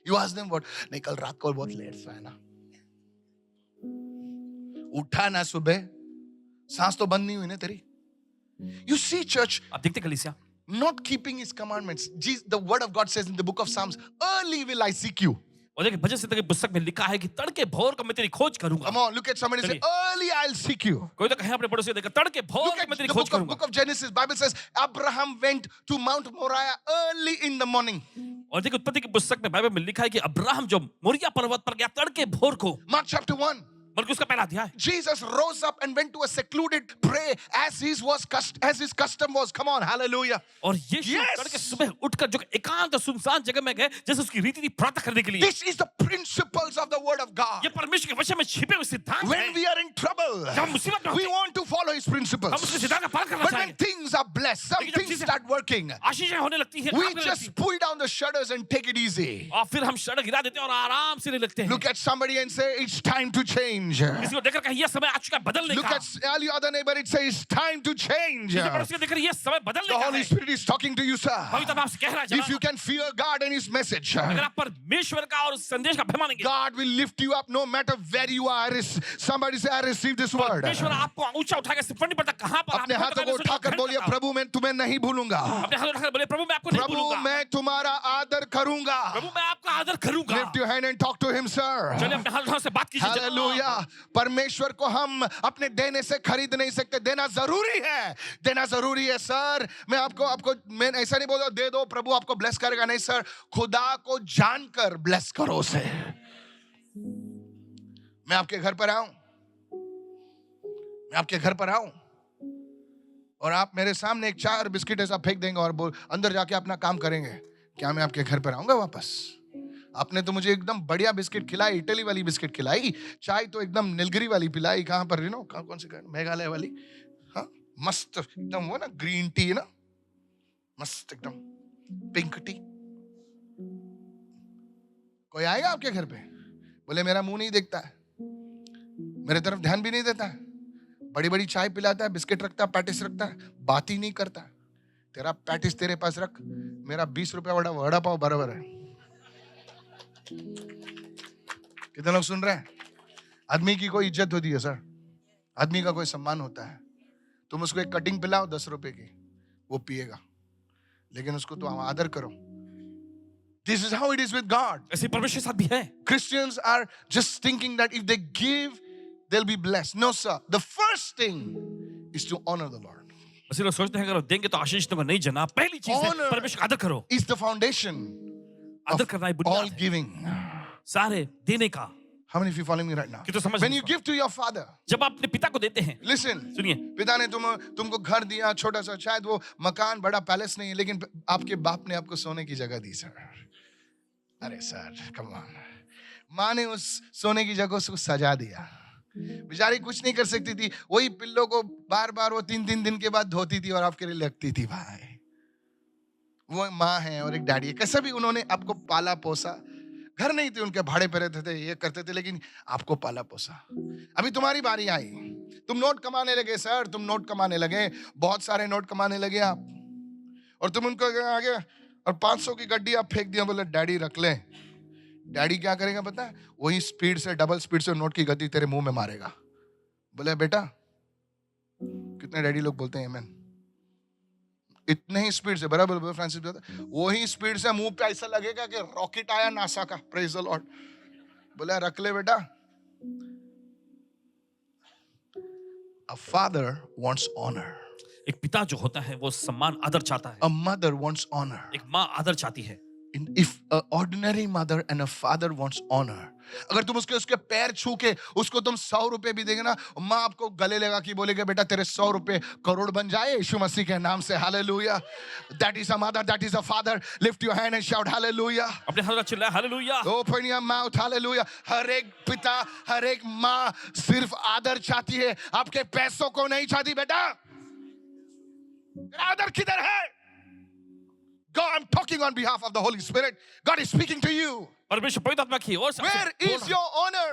You ask them what? नहीं कल रात को बहुत लेट सोया ना. उठा ना सुबह. सांस तो बंद नहीं हुई ना तेरी. You see church. आप देखते कलीसिया Not keeping his commandments. The word of God says in the book of Psalms, early will I seek you. और देखिए भजन संहिता की पुस्तक में लिखा है कि तड़के भोर को मैं तेरी खोज करूंगा. Come on, look at somebody and say, early I'll seek you. कोई तो कहे अपने पड़ोसी को देखकर तड़के भोर Look को at मैं तेरी the खोज करूंगा. book of Genesis. Bible says Abraham went to Mount Moriah early in the morning. और देखिए उत्पत्ति की पुस्तक में बाइबल में लिखा है कि अब्राहम जो मोरिया पर्वत पर गया तड़के भोर को. Mark chapter 1. बल्कि उसका पहला अध्याय. Jesus rose up and went to a secluded pray as his custom was. Come on, hallelujah. और यीशु तड़के सुबह उठकर जो एकांत और सुनसान जगह में गए जैसे उसकी रीति थी प्रार्थना करने के लिए. This is the principles of the word of God. ये परमेश्वर के वचन में छिपे हुए सिद्धांत हैं. When we are in trouble, जब हम मुसीबत में we होते हैं, want to follow his principles. हम उसके सिद्धांत का पालन करना But when चाहेंगे. things are blessed, some लेकिन जब things चीजें start working. आशीषें होने लगती हैं, We काम करने लगती just pull down the shutters and take it easy. हैं. और फिर हम सड़क गिरा देते हैं और आराम से रहने लगते हैं. Look at somebody and say, it's time to change. change. किसी को देखकर कहिए समय आ चुका है बदलने Look का। at all your other neighbor. It says time to change. किसी The पड़ोसी को देखकर ये समय बदलने का Holy है। Spirit is talking to you, sir. पवित्र आत्मा आपसे कह रहा है If you जनाब, can fear God and His message, अगर आप परमेश्वर का और उस संदेश का भय मानेंगे, God will lift you up no matter where you are. Somebody say, I receive this word. परमेश्वर आपको ऊंचा उठाकर सिर्फ नहीं पड़ता कहां पर अपने आप हाथों को उठाकर बोलिए, प्रभु मैं तुम्हें नहीं भूलूंगा। अपने हाथ उठाकर बोले प्रभु मैं आपको नहीं प्रभु भूलूंगा, मैं तुम्हारा आदर करूंगा। प्रभु मैं आपका आदर करूंगा। Lift your hand and talk to Him, sir. चलिए अपने हाथ उठाकर से बात कीजिए जनाब। हालेलुया। परमेश्वर को हम अपने देने से खरीद नहीं सकते, देना जरूरी है, देना जरूरी है सर। मैं ऐसा नहीं बोल रहा दे दो प्रभु आपको ब्लेस करेगा, नहीं सर, खुदा को जानकर ब्लेस करो उसे। मैं आपके घर पर आऊं और आप मेरे सामने एक चाय और बिस्किट ऐसा फेंक देंगे और अंदर जाके अपना काम करेंगे, क्या मैं आपके घर पर आऊंगा वापस? आपने तो मुझे एकदम बढ़िया बिस्किट खिलाई, इटली वाली बिस्किट खिलाई, चाय तो एकदम नीलगिरी वाली पिलाई। कहां पर कौन सी मेघालय वाली, हाँ मस्त एकदम, वो ना ग्रीन टी ना, मस्त एकदम पिंक टी। कोई आएगा आपके घर पे, बोले मेरा मुंह नहीं देखता है, मेरे तरफ ध्यान भी नहीं देता है, बड़ी बड़ी चाय पिलाता है, बिस्किट रखता है, पैटिस रखता है, बात ही नहीं करता। तेरा पैटिस तेरे पास रख, मेरा 20 रुपया वड़ा पाव बराबर है। कितने लोग सुन रहे हैं? आदमी की कोई इज्जत होती है सर, आदमी का कोई सम्मान होता है। तुम उसको एक कटिंग पिलाओ 10 रुपए की, वो पिएगा, लेकिन उसको तो आदर करो। This is how it is with God. ऐसे परमेश्वर के साथ भी है। Christians are just thinking that if they give, they'll be blessed. No, sir. The first thing is to honor the Lord. ऐसे लोग सोचते हैं अगर देंगे तो आशीष दूंगा, नहीं जनाब, पहली चीज है Honor परमेश्वर का आदर करो। is the foundation आदर of करना ही all बुनियाद है giving. सारे देने का। How many of you following me right now? कि तो समझ When you low. give to your father, जब आप अपने पिता को देते हैं, listen. सुनिए, पिता ने तुमको घर दिया, छोटा सा, शायद वो मकान बड़ा पैलेस नहीं है, लेकिन आपके बाप ने आपको सोने की जगह दी सर। अरे सर कम ऑन, माँ ने उस सोने की जगह को सजा दिया। बेचारी कुछ नहीं कर सकती थी, वही पिल्लों को बार बार वो 3-3 दिन के बाद धोती थी और आपके लिए लगती थी। भाई वो माँ है और एक डैडी है, कैसा भी उन्होंने आपको पाला पोसा। घर नहीं थे उनके, भाड़े पे रहते थे, ये करते थे, लेकिन आपको पाला पोसा। अभी तुम्हारी बारी आई, तुम नोट कमाने लगे सर, तुम नोट कमाने लगे, बहुत सारे नोट कमाने लगे आप, और तुम उनको आगे और 500 की गड्डी आप फेंक दिया, बोले डैडी रख ले। डैडी क्या करेगा पता है? वही स्पीड से, डबल स्पीड से नोट की गड्डी तेरे मुंह में मारेगा। बोले बेटा, कितने डैडी लोग बोलते हैं आमेन? इतने ही स्पीड से, बराबर फ्रांसिस कहता, वही स्पीड से मुंह पे ऐसा लगेगा कि रॉकेट आया नासा का। Praise the Lord. बोले रख ले बेटा। A father wants honor. एक पिता जो होता है वो सम्मान आदर चाहता है। A mother wants honor. एक माँ आदर चाहती है। If an ordinary mother and a father wants honor, अगर तुम उसके पैर छू के उसको तुम 100 रुपए भी देंगे ना, माँ आपको गले लगा के बोलेगा बेटा तेरे 100 रुपए करोड़ बन जाए यीशु मसीह के नाम से। Hallelujah. That is a mother, that is a father. Lift your hand and shout hallelujah. अपने हाथ चिल्लाए hallelujah. Open your mouth, hallelujah. हर एक पिता, हर एक माँ सिर्फ आदर चाहती है, आपके पैसों को नहीं चाहती। बेटा आदर किधर है? God, I'm talking on behalf of the Holy Spirit. God is speaking to you. परमेश्वर पवित्र आत्मा की ओर से Where is your honor?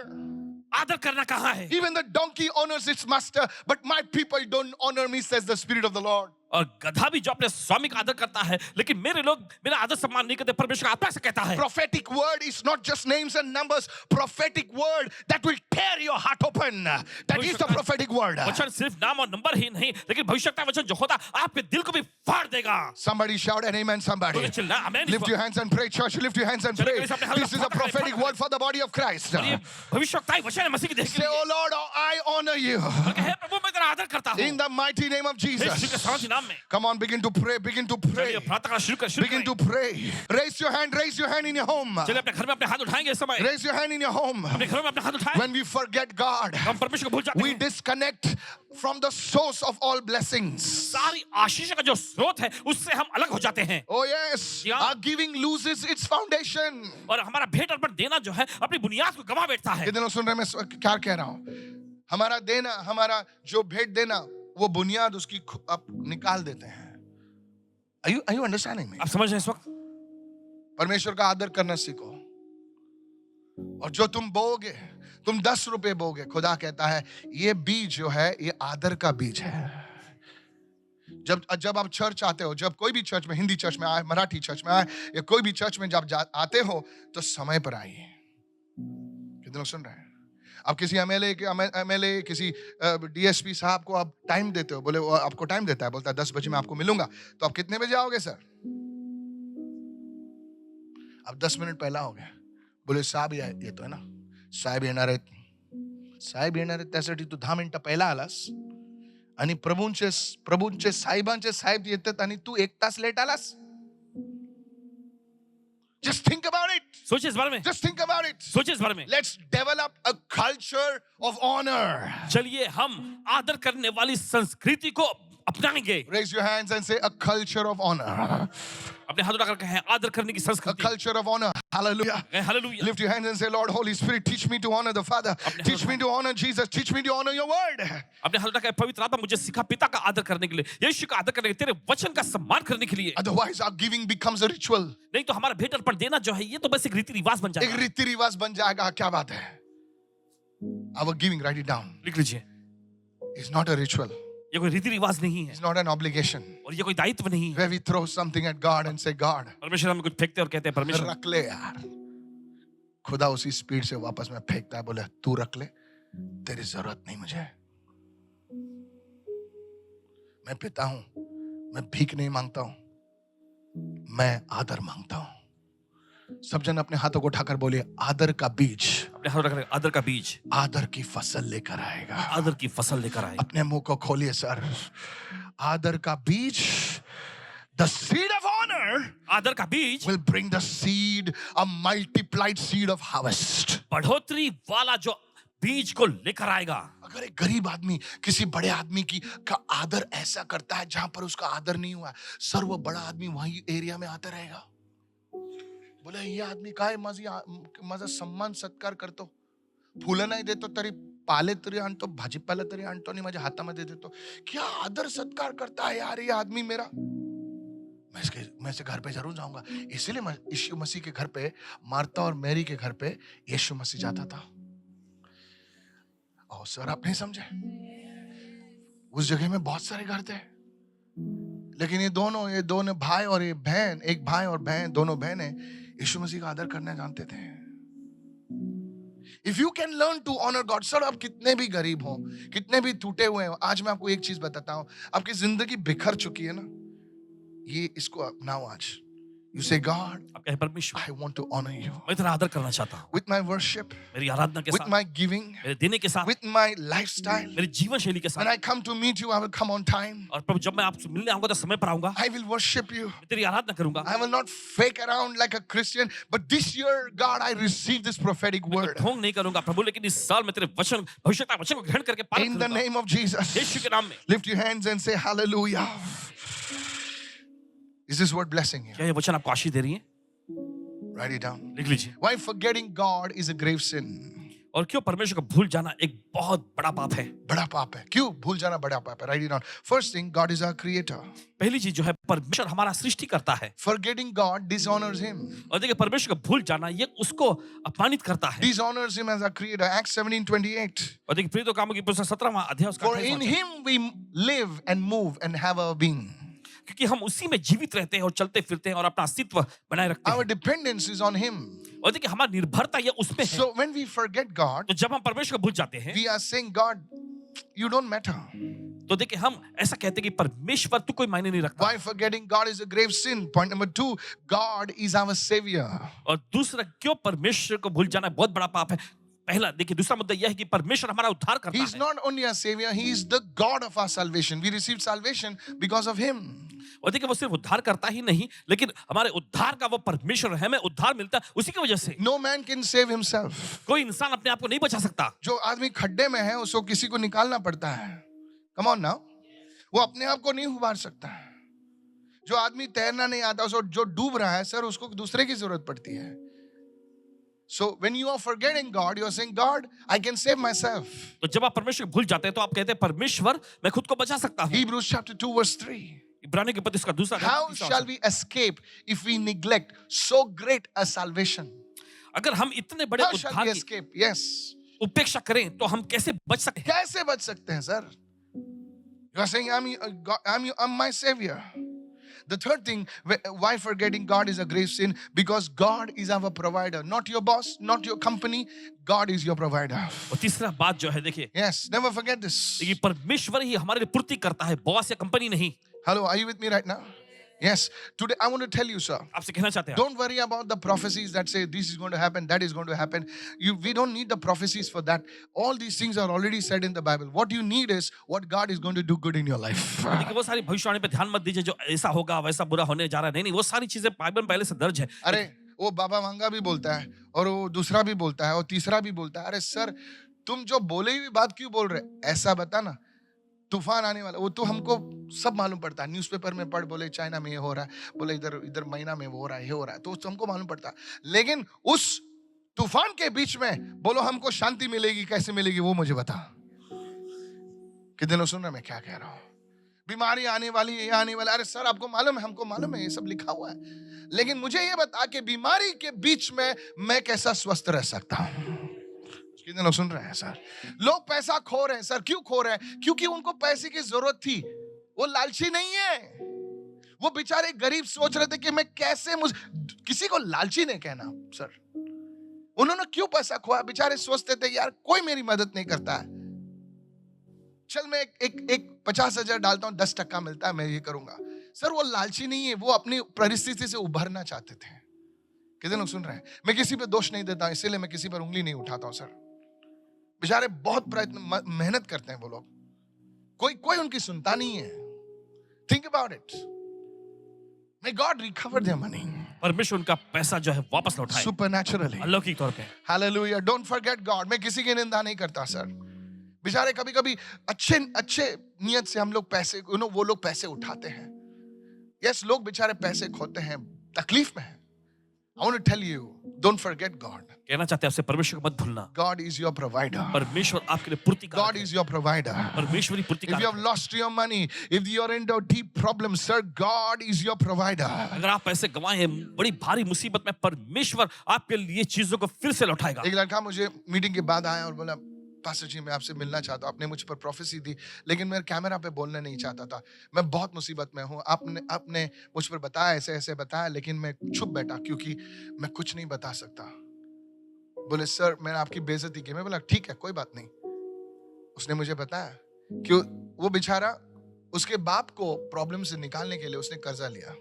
आदर करना कहाँ है? Even the donkey honors its master, but my people don't honor me, says the Spirit of the Lord. और गधा भी जो अपने स्वामी का आदर करता है, लेकिन मेरे लोग मेरा आदर सम्मान नहीं करते। परमेश्वर आत्मा से कहता है। Prophetic word is not just names and numbers. Prophetic word that will tear your heart open. That is the prophetic word. वचन सिर्फ नाम और नंबर ही नहीं, लेकिन भविष्यता वचन जो होता आपके दिल को भी फाड़ देगा। Somebody shout an amen, somebody. तो चिल्ला आमेन। Lift your hands and pray, church. Lift your hands and pray. This is a prophetic word for the body of Christ. ये भविष्यता वचन है मसीह की देह के Say, लिए। oh Lord, I honor you. हे प्रभु मैं तेरा आदर करता हूँ। In the mighty name of यीशु के Jesus. सामर्थी नाम में। Come on, begin to pray, begin to pray. चलिए प्रार्थना करना शुरू कर। Begin to pray. Raise your hand in your home. चलिए अपने घर में अपने हाथ उठाएंगे इस समय। Raise your hand in your home. अपने घर में अपने हाथ उठाएं। When we forget God, हम परमेश्वर को भूल जाते we हैं। disconnect from the source of all blessings. सारी आशीष का जो स्रोत है उससे हम अलग हो जाते हैं। Oh yes, Yeah. our giving loses its foundation. और हमारा भेंट अर्पण देना जो है अपनी बुनियाद को गवा बैठता है। कितने लोग सुन रहे हैं मैं क्या कह रहा हूँ? हमारा देना, हमारा जो भेंट देना, वो बुनियाद उसकी आप निकाल देते हैं। Are you understanding me? आप समझ रहे हैं इस वक्त? परमेश्वर का आदर करना सीखो, और जो तुम बोओगे, तुम 10 रुपए बोगे, खुदा कहता है ये बीज जो है ये आदर का बीज है। जब जब आप चर्च आते हो, जब कोई भी चर्च में, हिंदी चर्च में आए, मराठी चर्च में आए, या कोई भी चर्च में जब आते हो तो समय पर आइए। कितने लोग सुन रहे हैं? आप किसी एमएलए किसी डीएसपी साहब को आप टाइम देते हो, बोले वो आपको टाइम देता है, बोलता है 10 बजे मैं आपको मिलूंगा, तो आप कितने बजे आओगे सर? आप 10 मिनट पहला हो गए, बोले साहेब येतो है ना, साहेब येणार आहेत त्यासाठी तू 10 मिनिटं पहिला आलास आणि प्रभूंचे साहेबांचे साहेब येतात आणि तू 1 तास लेट आलास. Just think about it. सोचिए इस बारे में, Just think about it. सोचिए इस बारे में। Let's develop a culture of honor. चलिए हम आदर करने वाली संस्कृति को अपनाएंगे। Raise your hands and say a culture of honor. अपने हाथ उठाकर कहें आदर करने की A संस्कृति। culture of honor. Hallelujah. Hallelujah. Lift your hands and say, Lord, Holy Spirit, teach me to honor the Father. Teach me to honor Jesus. Teach me to honor your word. अपने हाथ उठाकर पवित्र आत्मा मुझे सिखा पिता का आदर करने के लिए, यीशु का आदर करने के लिए, तेरे वचन का सम्मान करने के लिए। Otherwise, our giving becomes a ritual. नहीं तो हमारा भेंट अर्पण देना जो है ये तो बस एक रीति रिवाज बन एक जाएगा। रीति रिवाज बन जाएगा। क्या बात है? Our giving, write it down. लिख लीजिए, It's not a ritual. ये कोई रीति रिवाज नहीं है It's not an obligation. और ये कोई दायित्व नहीं है। Where we throw something at God and say, God, परमेश्वर हमें कुछ फेंकते और कहते हैं परमेश्वर रख ले यार। खुदा उसी स्पीड से वापस में फेंकता है, बोले तू रख ले, तेरी जरूरत नहीं मुझे। मैं पिता हूं, मैं भीख नहीं मांगता हूं, मैं आदर मांगता हूं। सब जन अपने हाथों को उठाकर बोलिए, आदर का बीज अपने हाथ उठाकर आदर का बीज आदर की फसल लेकर आएगा। आदर की फसल लेकर आएगा। अपने मुंह को खोलिए सर। आदर का बीज, the seed of honor आदर का बीज will bring the seed, a multiplied seed of harvest. बढ़ोतरी वाला जो बीज को लेकर आएगा। अगर एक गरीब आदमी किसी बड़े आदमी की का आदर ऐसा करता है जहां पर उसका आदर नहीं हुआ, सर वो बड़ा आदमी वही एरिया में आता रहेगा। बोले ये आदमी काय माझा सम्मान सत्कार करतो, फुलं नाही देतो तरी पाले तरी आणतो, भाजीपाला तरी आणतो आणि माझ्या हातामध्ये देतो, क्या आदर सत्कार करता है यार ये आदमी मेरा। मैं इसके घर पे जरूर जाऊंगा। इसीलिए मैं यीशु मसीह के घर पे, मार्था और मैरी के घर पे यीशु मसीह जाता था। और सर आप नहीं समझे, उस जगह में बहुत सारे घर थे, लेकिन ये दोनों भाई और ये बहन, एक भाई और बहन, दोनों बहनें यीशु मसीह का आदर करना जानते थे। If you can learn to honor God, sir आप कितने भी गरीब हो, कितने भी टूटे हुए हो, आज मैं आपको एक चीज बताता हूं, आपकी जिंदगी बिखर चुकी है ना, ये इसको अपनाओ आज। You say, God, आप कहें परमेश्वर I want to honor you मैं तेरा आदर करना चाहता हूँ, with my worship, मेरी आराधना के with साथ, my giving, मेरे देने के साथ, with my lifestyle. मेरी जीवन शैली के When साथ। I come to meet you, I will come on time. और प्रभु जब मैं आपसे मिलने आऊंगा तो समय पर आऊंगा, I will worship you. मैं तेरी आराधना करूंगा। I will not fake around like a Christian, but this year, God, I received this prophetic मैं word. ढोंग नहीं करूंगा प्रभु, लेकिन इस साल मैं तेरे वचन, भविष्यता वचन को ग्रहण करके पालन In the करूंगा। name of Jesus. यीशु के नाम में। Lift your hands and say hallelujah. Is this word blessing you? क्या ये वचन आपको आशीष दे रही है? Write it down. लिख लीजिए। Why forgetting God is a grave sin? और क्यों परमेश्वर को भूल जाना एक बहुत बड़ा पाप है? बड़ा पाप है। क्यों भूल जाना बड़ा पाप है? Write it down. First thing, God is our creator. पहली चीज जो है परमेश्वर हमारा सृष्टि करता है। Forgetting God dishonors him. और देखिए परमेश्वर को भूल जाना ये उसको अपमानित करता है। Dishonors him as our creator. Acts 17:28. और देखिए प्रेरितों के कामों की पुस्तक 17वां अध्याय उसका For 28वां in वचन। him we live and move and have our being. क्योंकि हम उसी में जीवित रहते हैं और चलते फिरते हैं और अपना अस्तित्व बनाए रखते Our हैं। dependence is on him. और देखिए हमारी निर्भरता ये उसमें है। So when we forget God, तो जब हम परमेश्वर को भूल जाते हैं we are saying, God, you don't matter. तो देखिए हम ऐसा कहते हैं कि परमेश्वर तू कोई मायने नहीं रखता। Why forgetting God is a grave sin? Point number 2, God is our savior. और दूसरा क्यों परमेश्वर को भूल जाना बहुत बड़ा पाप है? पहला देखिए दूसरा मुद्दा यह है कि परमेश्वर हमारा उद्धार करता He is है। not only our savior, he is the God of our salvation. We received salvation because of him. और देखिए वो सिर्फ उद्धार करता ही नहीं, लेकिन हमारे उद्धार का वो परमेश्वर है, हमें उद्धार मिलता है उसी की वजह से। No man can save himself. कोई इंसान अपने आप को नहीं बचा सकता। जो आदमी खड्डे में है उसको किसी को निकालना पड़ता है। Come on now. वो अपने आप को नहीं उबार सकता है। जो आदमी तैरना नहीं आता, उसको जो डूब रहा है सर, उसको दूसरे की जरूरत पड़ती है। So when you are forgetting God, you are saying, God, I can save myself. तो जब आप परमेश्वर को भूल जाते हैं तो आप कहते हैं परमेश्वर मैं खुद को बचा सकता हूँ। Hebrews chapter 2 verse 3. इब्रानी के पत्र इसका दूसरा अध्याय How तीसरा shall वचन। we escape if we neglect so great a salvation? अगर हम इतने बड़े How shall उद्धार we की escape? Yes. उपेक्षा करें तो हम कैसे बच सकते हैं? कैसे बच सकते हैं sir? You are saying I'm my savior. The third thing, why forgetting God is a grave sin? Because God is our provider, not your boss, not your company. God is your provider. और तीसरा बात जो है देखिए, Yes, never forget this. देखिए परमेश्वर ही हमारे लिए पूर्ति करता है, बॉस या कंपनी नहीं। Hello, are you with me right now? Yes. Today I want to tell you, sir. आपसे कहना चाहते हैं, Don't worry about the prophecies that say this is going to happen, that is going to happen. We don't need the prophecies for that. All these things are already said in the Bible. What you need is what God is going to do good in your life. देखिए वो सारी भविष्यवाणी पे ध्यान मत दीजिए जो ऐसा होगा वैसा बुरा होने जा रहा है। नहीं नहीं, वो सारी चीजें बाइबल में पहले से दर्ज है। अरे वो बाबा वांगा भी बोलता है और वो दूसरा भी बोलता है और तीसरा भी बोलता है। अरे सर, तुम जो बोले हुई बात क्यों बोल रहे? ऐसा बता ना, तूफान आने वाला, वो तो हमको सब मालूम पड़ता है। न्यूज़पेपर में पढ़, बोले चाइना में ये हो रहा है, बोले इधर इधर महीना में वो हो रहा है, ये हो रहा है, तो हमको मालूम पड़ता है। लेकिन उस तूफान के बीच में बोलो हमको शांति मिलेगी, कैसे मिलेगी वो मुझे बता। कितने लोग सुन रहे हैं मैं क्या कह रहा हूँ? बीमारी आने वाली है, ये आने वाला। अरे सर आपको मालूम है, हमको मालूम है, ये सब लिखा हुआ है, लेकिन मुझे ये बता कि बीमारी के बीच में मैं कैसा स्वस्थ रह सकता हूँ। कितने लोग सुन रहे हैं सर? लोग पैसा खो रहे हैं सर। क्यों खो रहे हैं? क्योंकि उनको पैसे की जरूरत थी। वो लालची नहीं है, वो बेचारे गरीब सोच रहे थे कि मैं कैसे किसी को लालची नहीं कहना सर। उन्होंने क्यों पैसा खोया? बेचारे सोचते थे यार कोई मेरी मदद नहीं करता है, चल मैं एक 50,000 डालता हूं, 10% मिलता है, मैं ये करूंगा। सर वो लालची नहीं है, वो अपनी परिस्थिति से उभरना चाहते थे। कितने लोग सुन रहे हैं? मैं किसी पे दोष नहीं देता, इसीलिए मैं किसी पर उंगली नहीं उठाता हूं सर। बेचारे बहुत प्रयत्न मेहनत करते हैं वो लोग, कोई उनकी सुनता नहीं है। Think about it. May God recover their money. परमेश्वर उनका पैसा जो है वापस लौटाए सुपरनैचुरली, अलौकिक तौर पे। हालेलुया। Don't forget God. मैं किसी की निंदा नहीं करता सर। बेचारे कभी-कभी अच्छे नियत से हम लोग पैसे, वो लोग पैसे उठाते हैं। यस, लोग बेचारे पैसे खोते हैं, तकलीफ में हैं। I want to tell you, don't forget God. कहना चाहते हैं आपसे, परमेश्वर को मत भूलना। God is your provider. परमेश्वर आपके लिए पूर्ति कारक God है। is your provider. परमेश्वर ही पूर्ति If you कारक have है। lost your money, if you are in a deep problem, sir, God is your provider. अगर आप पैसे गंवाए हैं बड़ी भारी मुसीबत में, परमेश्वर आपके लिए चीजों को फिर से लौटाएगा। एक लड़का मुझे मीटिंग के बाद आया और बोला, पास्टर जी मैं आपसे मिलना चाहता हूँ, आपने मुझ पर प्रोफेसी दी, लेकिन मैं कैमरा पे बोलना नहीं चाहता था। मैं बहुत मुसीबत में हूँ, आपने मुझ पर बताया, ऐसे बताया, लेकिन मैं चुप बैठा क्योंकि मैं कुछ नहीं बता सकता। बोले सर मैंने आपकी बेइज्जती की। मैं बोला ठीक है, कोई बात नहीं। उसने मुझे बताया कि वो बेचारा, उसके बाप को प्रॉब्लम से निकालने के लिए उसने कर्जा लिया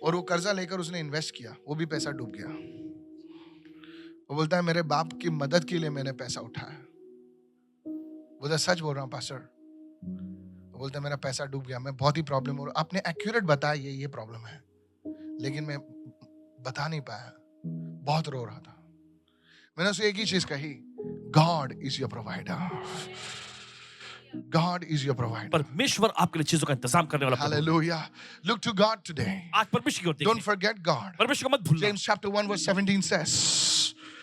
और वो कर्जा लेकर उसने इन्वेस्ट किया, वो भी पैसा डूब गया। वो बोलता है मेरे बाप की मदद के लिए मैंने पैसा उठाया। बोलता सच बोल रहा हूँ पास्टर। बोलता मेरा पैसा डूब गया, मैं बहुत ही प्रॉब्लम हो रहा। आपने एक्यूरेट बताया ये प्रॉब्लम है, लेकिन मैं बता नहीं पाया, बहुत रो रहा था। मैंने उसे एक ही चीज कही, God is your provider. God is your provider. परमेश्वर आपके लिए चीजों का इंतजाम करने वाला। Hallelujah. Look to God today. आज परमेश्वर की ओर देखिए। Don't forget God. परमेश्वर को मत भूलना। James chapter 1 verse 17 says,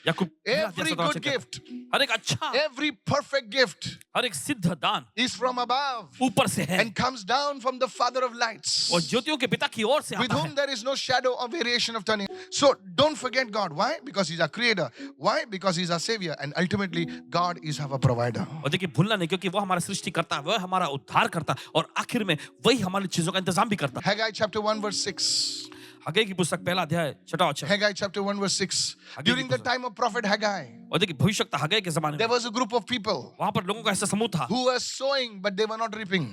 याकूब every good gift, हर एक अच्छा, every perfect gift हर एक सिद्ध दान is from above ऊपर से है and comes down from the Father of lights, और ज्योतियों के पिता की ओर से with आता whom है। there is no shadow or variation of turning. So don't forget God. Why? Because He's our creator. Why? Because He's our savior. And ultimately, God is our provider. और देखिए भूलना नहीं, क्योंकि वो हमारा सृष्टि करता है, वो हमारा उद्धार करता है और आखिर में वही हमारी चीजों का इंतजाम भी करता है। Haggai chapter 1 verse 6. हग्गाई की पुस्तक पहला अध्याय 6वां वचन। Haggai chapter 1 verse 6. During the time of prophet Haggai, और देखिए भविष्यवक्ता हग्गाई के ज़माने there में was a group of people वहां पर लोगों का ऐसा समूह था who were sowing but they were not reaping.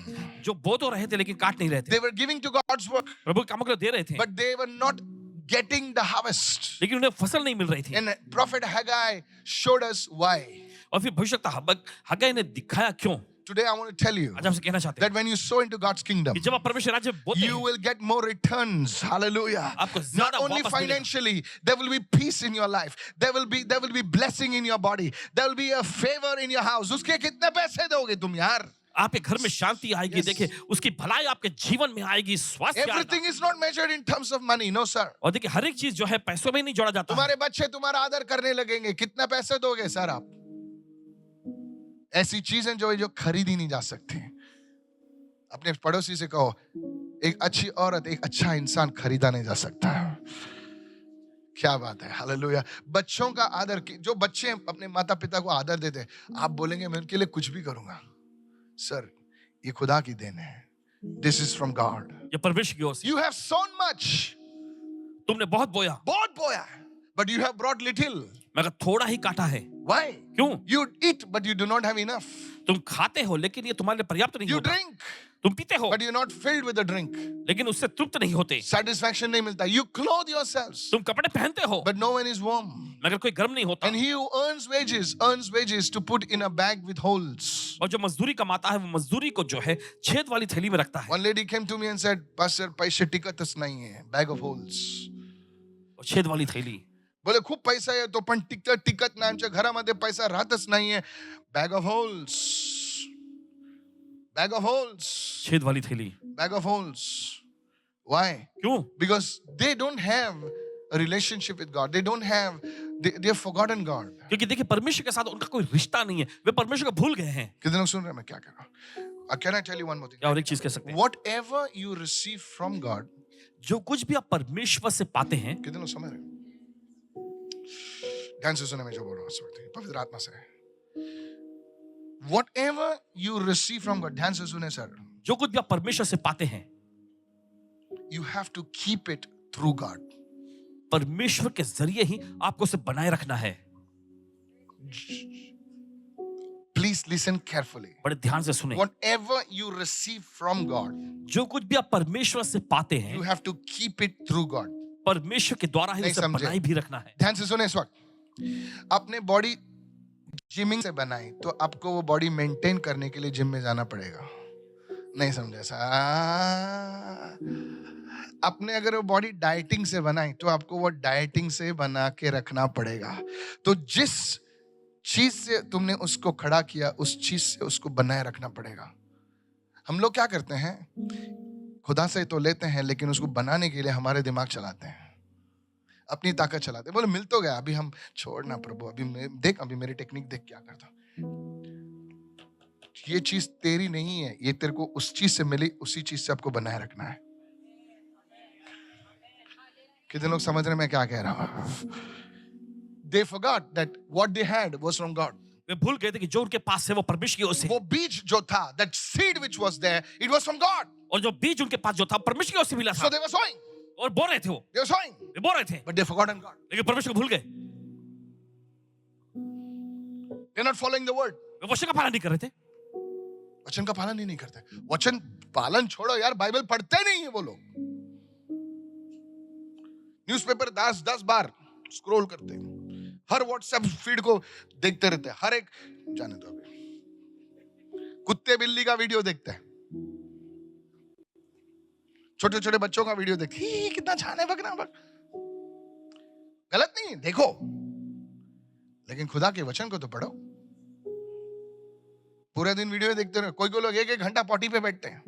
जो बो तो रहे थे लेकिन काट नहीं रहे थे। They were giving to God's work, प्रभु के कामों के लिए दे रहे थे, but they were not getting the harvest. लेकिन उन्हें फसल नहीं मिल रही थी। And prophet Haggai showed us why. और फिर भविष्यवक्ता हग्गाई ने दिखाया क्यों। Today I want to tell you आज आपसे कहना चाहते that हैं when you sow into God's kingdom, कि जब आप परमेश्वर राज्य में बोते you हैं, will get more returns. Hallelujah. आपको Not ज़्यादा only वापस मिलेगा। financially, there will be peace in your life. There will be blessing in your body. There will be a favor in your house. उसके कितने पैसे दोगे तुम यार? आपके घर में शांति आएगी। Yes. देखिए उसकी भलाई आपके जीवन में आएगी, स्वास्थ्य आएगा। Everything is not measured in terms of money. No sir. और देखिए हर एक चीज जो है पैसों में नहीं जोड़ा जाता है। तुम्हारे बच्चे तुम्हारा आदर करने लगेंगे। कितना पैसे दोगे सर आप? ऐसी चीजें जो खरीदी नहीं जा सकती। अपने पड़ोसी से कहो, एक अच्छी औरत, एक अच्छा इंसान खरीदा नहीं जा सकता। क्या बात है, हालेलुया। बच्चों का आदर, जो बच्चे अपने माता पिता को आदर देते हैं, आप बोलेंगे मैं उनके लिए कुछ भी करूंगा। सर, ये खुदा की देन है। This is from God. ये परमेश्वर की ओर से। यू हैव सोन मच, तुमने बहुत बोया बहुत बोया, but you have brought little. मगर थोड़ा ही काटा है। व्हाई? क्यों? You eat but you do not have enough. तुम खाते हो लेकिन ये तुम्हारे लिए पर्याप्त नहीं यू होता। ड्रिंक तुम पीते हो but you not filled with the drink. लेकिन उससे तृप्त नहीं होते। सेटिस्फैक्शन नहीं मिलता। यू क्लोथ योरसेल्व्स तुम कपड़े पहनते हो but no one is warm. मगर कोई गर्म नहीं होता। And he who earns wages to put in a bag with holes. और जो मजदूरी कमाता है वो मजदूरी को जो है छेद वाली थैली में रखता है। One lady came to me and said, Pastor, पैसे टिकतच नहीं है, bag of holes. और छेद वाली थैली। बोले खूप पैसा आहे तो पण टिकत नाही, आमच्या घरामध्ये पैसा राहतच नाहीये. Bag of holes. Bag of holes. छेद वाली थैली। Bag of holes. Why? क्यों? Because they don't have a relationship with God. They don't have, they have forgotten God. क्योंकि देखिए परमेश्वर के साथ उनका कोई रिश्ता नहीं है। वे परमेश्वर को भूल गए हैं। कितने लोग सुन रहे हैं मैं क्या कह रहा हूं? Can I tell you one more thing? क्या और एक चीज कह सकते हैं? Whatever you receive from God, जो कुछ भी आप परमेश्वर से पाते हैं, कितने लोग समझ रहे हैं? ध्यान से सुने मैं जो बोल रहा हूं इस वक्त, पवित्र आत्मा से। Whatever you receive from God, ध्यान से सुने सर, जो कुछ भी आप परमेश्वर से पाते हैं, you have to keep it through God. परमेश्वर के जरिए ही आपको उसे बनाए रखना है। Please listen carefully. बड़े ध्यान से सुने। Whatever you receive from God, जो कुछ भी आप परमेश्वर से पाते हैं, you have to keep it through God. परमेश्वर के द्वारा ही नहीं उसे समझे? बनाए भी रखना है। ध्यान से सुने इस वक्त, अपने बॉडी जिमिंग से बनाई तो आपको वो बॉडी मेंटेन करने के लिए जिम में जाना पड़ेगा। नहीं समझे सा? अपने अगर वो बॉडी डाइटिंग से बनाई तो आपको वो डाइटिंग से बना के रखना पड़ेगा। तो जिस चीज से तुमने उसको खड़ा किया, उस चीज से उसको बनाए रखना पड़ेगा। हम लोग क्या करते हैं, खुदा से तो लेते हैं लेकिन उसको बनाने के लिए हमारे दिमाग चलाते हैं, अपनी ताकत चलाते हैं। बोले मिल तो गया, अभी हम छोड़ना प्रभु, अभी देख, अभी मेरी टेक्निक देख क्या करता। ये चीज तेरी नहीं है, ये तेरे को उस चीज से मिली, उसी चीज से आपको बनाए रखना है। कितने लोग समझ रहे हैं मैं क्या कह रहा हूं? They forgot that what they had was from God. वे भूल गए थे कि जो उनके पास है वो परमेश्वर की ओर से। वो बीज जो था, that seed which was there, it was from God. और जो बीज उनके पास जो था परमेश्वर की ओर से मिला था। So they were sowing. और बोल रहे थे वो। They were sowing. वे बोल रहे थे। But they forgotten God. लेकिन परमेश्वर को भूल गए। They're not following the word. वे वचन का पालन नहीं कर रहे थे। वचन का पालन ही नहीं करते। वचन पालन छोड़ो यार, बाइबल पढ़ते नहीं है वो लोग। न्यूज़पेपर 10 बार स्क्रॉल करते हैं, हर व्हाट्सएप फीड को देखते रहते हैं, हर एक, जाने दो अभी, कुत्ते बिल्ली का वीडियो देखते हैं, छोटे छोटे बच्चों का वीडियो देखते हैं, कितना छाने बकना बक। गलत नहीं, देखो, लेकिन खुदा के वचन को तो पढ़ो। पूरे दिन वीडियो देखते रहो। कोई लोग 1-1 घंटा पॉटी पे बैठते हैं,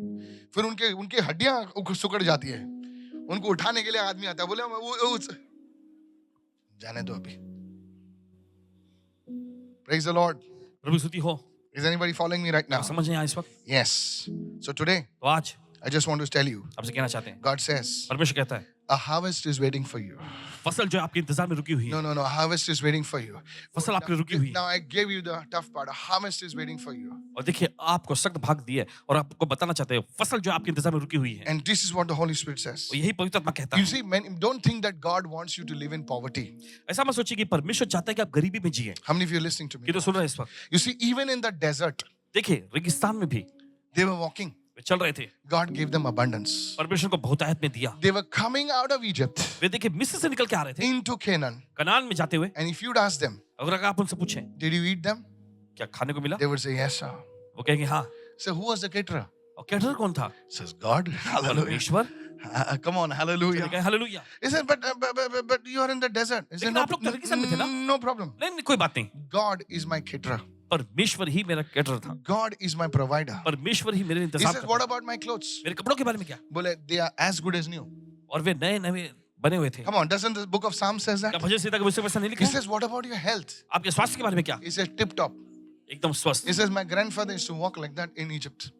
फिर उनकी हड्डियां सुकड़ जाती है, उनको उठाने के लिए आदमी आता है, बोले वो जाने दो अभी। Praise the Lord. प्रभु स्तुति हो। Is anybody following me right now? समझ नहीं आया इस वक्त? Yes. So today, तो आज I just want to tell you, आपसे कहना चाहते हैं, God says, परमेश्वर कहता है, a harvest is waiting for you. फसल जो है आपके इंतजार में रुकी हुई है। No, a harvest is waiting for you. फसल आपके लिए रुकी हुई है। Now I gave you the tough part. A harvest is waiting for you. और देखिए आपको सख्त भाग दिया है और आपको बताना चाहते हैं फसल जो आपके इंतजार में रुकी हुई है। And this is what the Holy Spirit says. और यही पवित्र आत्मा कहता You है। see, don't think that God wants you to live in poverty. ऐसा मत सोचिए कि परमेश्वर चाहता है कि आप गरीबी में जिए। How many of you are listening to me? ये तो सुन रहे हैं इस वक्त। You see, even in the desert, देखिए रेगिस्तान में भी they were walking. वे चल रहे थे। God gave them abundance. परमेश्वर को बहुतायत में दिया। They were coming out of Egypt वे देखिए मिस्र से निकल के आ रहे थे into Canaan. कनान में जाते हुए। And if you'd ask them, अगर आप उनसे पूछें did you eat them? क्या खाने को मिला, They would say, yes, sir. वो कहेंगे हाँ। So who was the caterer? और कैटरर कौन था? Says God. Hallelujah. परमेश्वर। Come on, hallelujah. Hallelujah. He said, but you are in the desert. He said, लेकिन आप लोग तो रेगिस्तान में थे ना? no problem. नहीं कोई बात नहीं। God is my caterer. परमेश्वर ही मेरा कैटरर था। God is my provider. परमेश्वर ही मेरे He इंतजाम says, करता what था। about my clothes? मेरे कपड़ों के बारे में क्या? बोले, they are as good as new. और वे नए नए बने हुए थे। Come on, doesn't the book of Psalms says that? क्या भजन संहिता के पुस्तक में ऐसा नहीं He लिखा है? says, what about your health? आपके स्वास्थ्य के बारे में क्या? He says, tip top. एकदम स्वस्थ। He says, my grandfather used to walk like that in Egypt.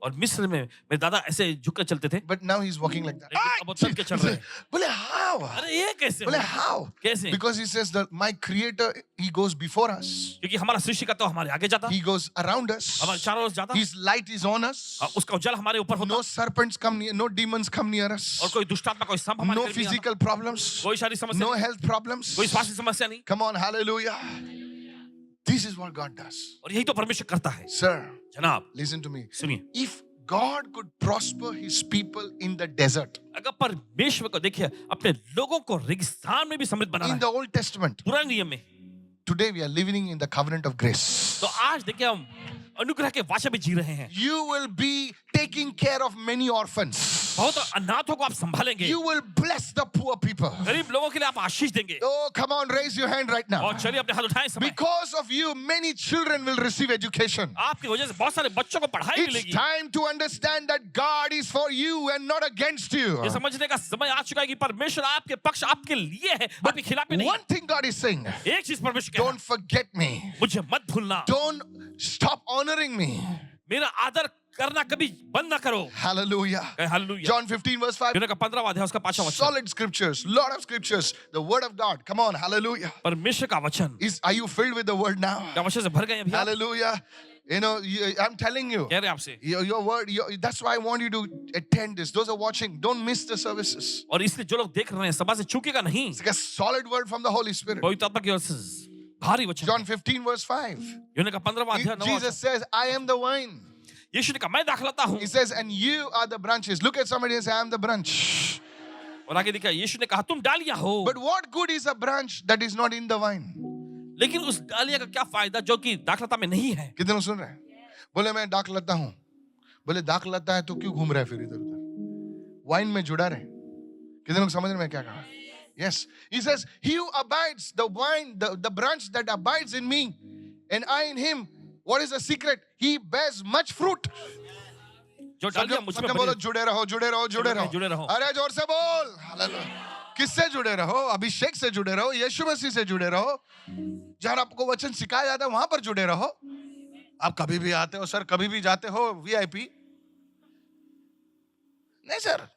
और मिस्र में मेरे दादा ऐसे झुककर चलते थे, But now he's walking like that. लेकिन अब वो तन के चल रहे हैं। बोले how? अरे ये कैसे बोले हुआ? how? कैसे? Because he says that my creator, he goes before us. क्योंकि हमारा सृष्टिकर्ता तो हमारे आगे जाता, He goes around us. हमारे चारों ओर जाता, His light is on us. उसका उजाला हमारे ऊपर होता, No serpents come near, no demons come near और us. कोई दुष्टात्मा, कोई सांप हमारे No करीब नहीं आता, physical problems. कोई शारीरिक समस्या No नहीं, health problems. कोई स्वास्थ्य समस्या नहीं। Come on, hallelujah. This is what God does. और यही तो परमेश्वर करता है। Sir, जनाब listen to me. सुनिए, If God could prosper his people in the desert, अगर परमेश्वर को देखिए अपने लोगों को रेगिस्तान में भी समृद्ध बनाना in है, the Old Testament, पुराने नियम में, today we are living in the covenant of grace. तो आज देखिए हम अनुग्रह के वाचा में जी रहे हैं। You will be taking care of many orphans. बहुत अनाथों को आप संभालेंगे, You will bless the poor people. गरीब लोगों के लिए आप आशीष देंगे। Oh, come on, raise your hand right now. और चलिए अपने हाथ उठाएं समय। Because of you, many children will receive education. आपकी वजह से बहुत सारे बच्चों को पढ़ाई It's मिलेगी। time to understand that God is for you and not against you. ये समझने का समय आ चुका है कि परमेश्वर आपके पक्ष, आपके लिए है, आपके खिलाफ नहीं। One thing God is saying, एक चीज परमेश्वर कह रहा don't forget me. है, मुझे मत भूलना, Don't stop honoring me. मेरा आदर करना कभी बंद ना करो। Hallelujah. हालेलुया। John 15 verse 5. यूहन्ना का 15वां अध्याय उसका 5वां वचन। Solid scriptures, lot of scriptures. The word of God. Come on, hallelujah. परमेश्वर का वचन। Are you filled with the word now? क्या वचन से भर गए हैं भैया? Hallelujah. You know, I'm telling you. कह रहे हैं आपसे। Your word, that's why I want you to attend this. Those are watching, don't miss the services. और इसलिए जो लोग देख रहे हैं सभा से चूकेगा नहीं। It's like a solid word from the Holy Spirit. पवित्र आत्मा की ओर से भारी वचन। John 15 verse 5. यूहन्ना का 15वां अध्याय 9वां Jesus says, I am the vine. यीशु ने कहा मैं दाखलता हूँ। He says, and you are the branches. Look at somebody and say, I am the branch. और आगे देखा यीशु ने कहा तुम डालियां हो। But what good is a branch that is not in the vine? लेकिन उस डालिया का क्या फायदा जो कि दाखलता में नहीं है? कितने लोग सुन रहे हैं? बोले मैं दाख लता हूं। बोले दाख लता है तो क्यों घूम रहा है फिर इधर उधर? वाइन में जुड़ा रहे। कितने लोग समझ रहे हैं मैं क्या कहा? Yes. He says, he who abides, the vine, the branch that abides in me, and I in him. What is the secret? He bears much fruit. जो डालियां मुझ में सबने बोलो जुड़े रहो, जुड़े रहो, जुड़े रहो। जुड़े रहो। अरे जोर से बोल। हालेलुया। किससे जुड़े रहो? अभिषेक से जुड़े रहो, यीशु मसीह से जुड़े रहो। जहां आपको वचन सिखाया जाता है वहां पर जुड़े रहो। आप कभी भी आते हो सर, कभी भी जाते हो वीआईपी? नहीं सर,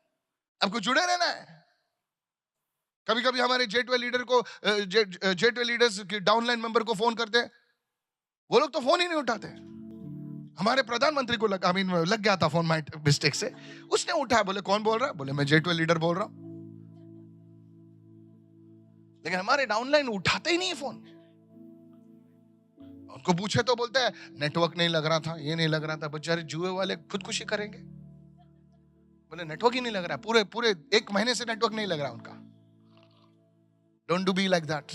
आपको जुड़े रहना है। कभी कभी हमारे जेटवे लीडर को जेटवे लीडर्स के डाउनलाइन मेंबर को फोन करते हैं, वो लोग तो फोन ही नहीं उठाते। हमारे प्रधानमंत्री को लग गया था फोन माइट मिस्टेक से, उसने उठाया, बोले कौन बोल रहा है? बोले मैं जेटवे लीडर बोल रहा हूं। लेकिन हमारे डाउनलाइन उठाते ही नहीं है फोन। उनको पूछे तो बोलते हैं नेटवर्क नहीं लग रहा था, ये नहीं लग रहा था। बेचारे जुए वाले खुदकुशी करेंगे। बोले नेटवर्क ही नहीं लग रहा, पूरे 1 महीने से नेटवर्क नहीं लग रहा उनका। Don't do be like that.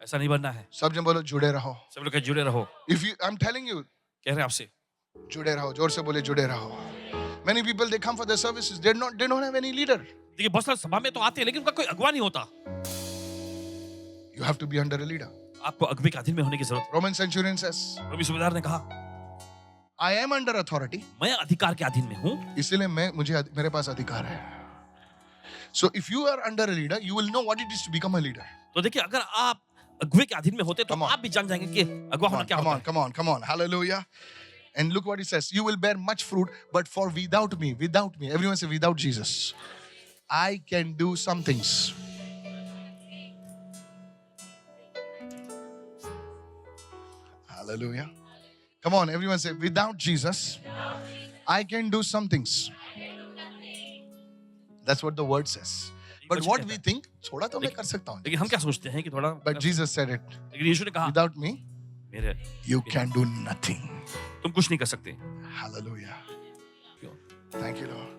ऐसा नहीं बनना है। सब जन बोलो जुड़े रहो। सब लोग जुड़े रहो। If you, I am telling you, कह रहे हैं आपसे जुड़े रहो। जोर से बोले जुड़े रहो। Many people they come for the services, they don't have any leader. देखिए बहुत सारे सभा में तो आते हैं लेकिन उनका कोई अगुवा नहीं होता। You have to be under a leader. आपको अगुवे के अधीन में होने की जरूरत है। Roman centurion says, रोमी सूबेदार ने कहा I am under authority. मैं अधिकार के अधीन में हूँ, इसलिए मेरे पास अधिकार है। So if you are under a leader, you will know what it is to become a leader. तो देखिए अगर आप अगुवे के अधीन में होते तो आप भी जान जाएंगे कि अगुवा होना क्या होता है। Come on, hallelujah. And look what he says, you will bear much fruit, but for without me, everyone say without Jesus, I can do some things. Hallelujah. Come on, everyone say without Jesus, I can do some things. That's what the word says. But what we think, थोड़ा तो मैं कर सकता हूँ। लेकिन हम क्या सोचते हैं कि थोड़ा, But Jesus said it. लेकिन यीशु ने कहा Without me, मेरे you can do nothing. तुम कुछ नहीं कर सकते। Hallelujah. Thank you, Lord.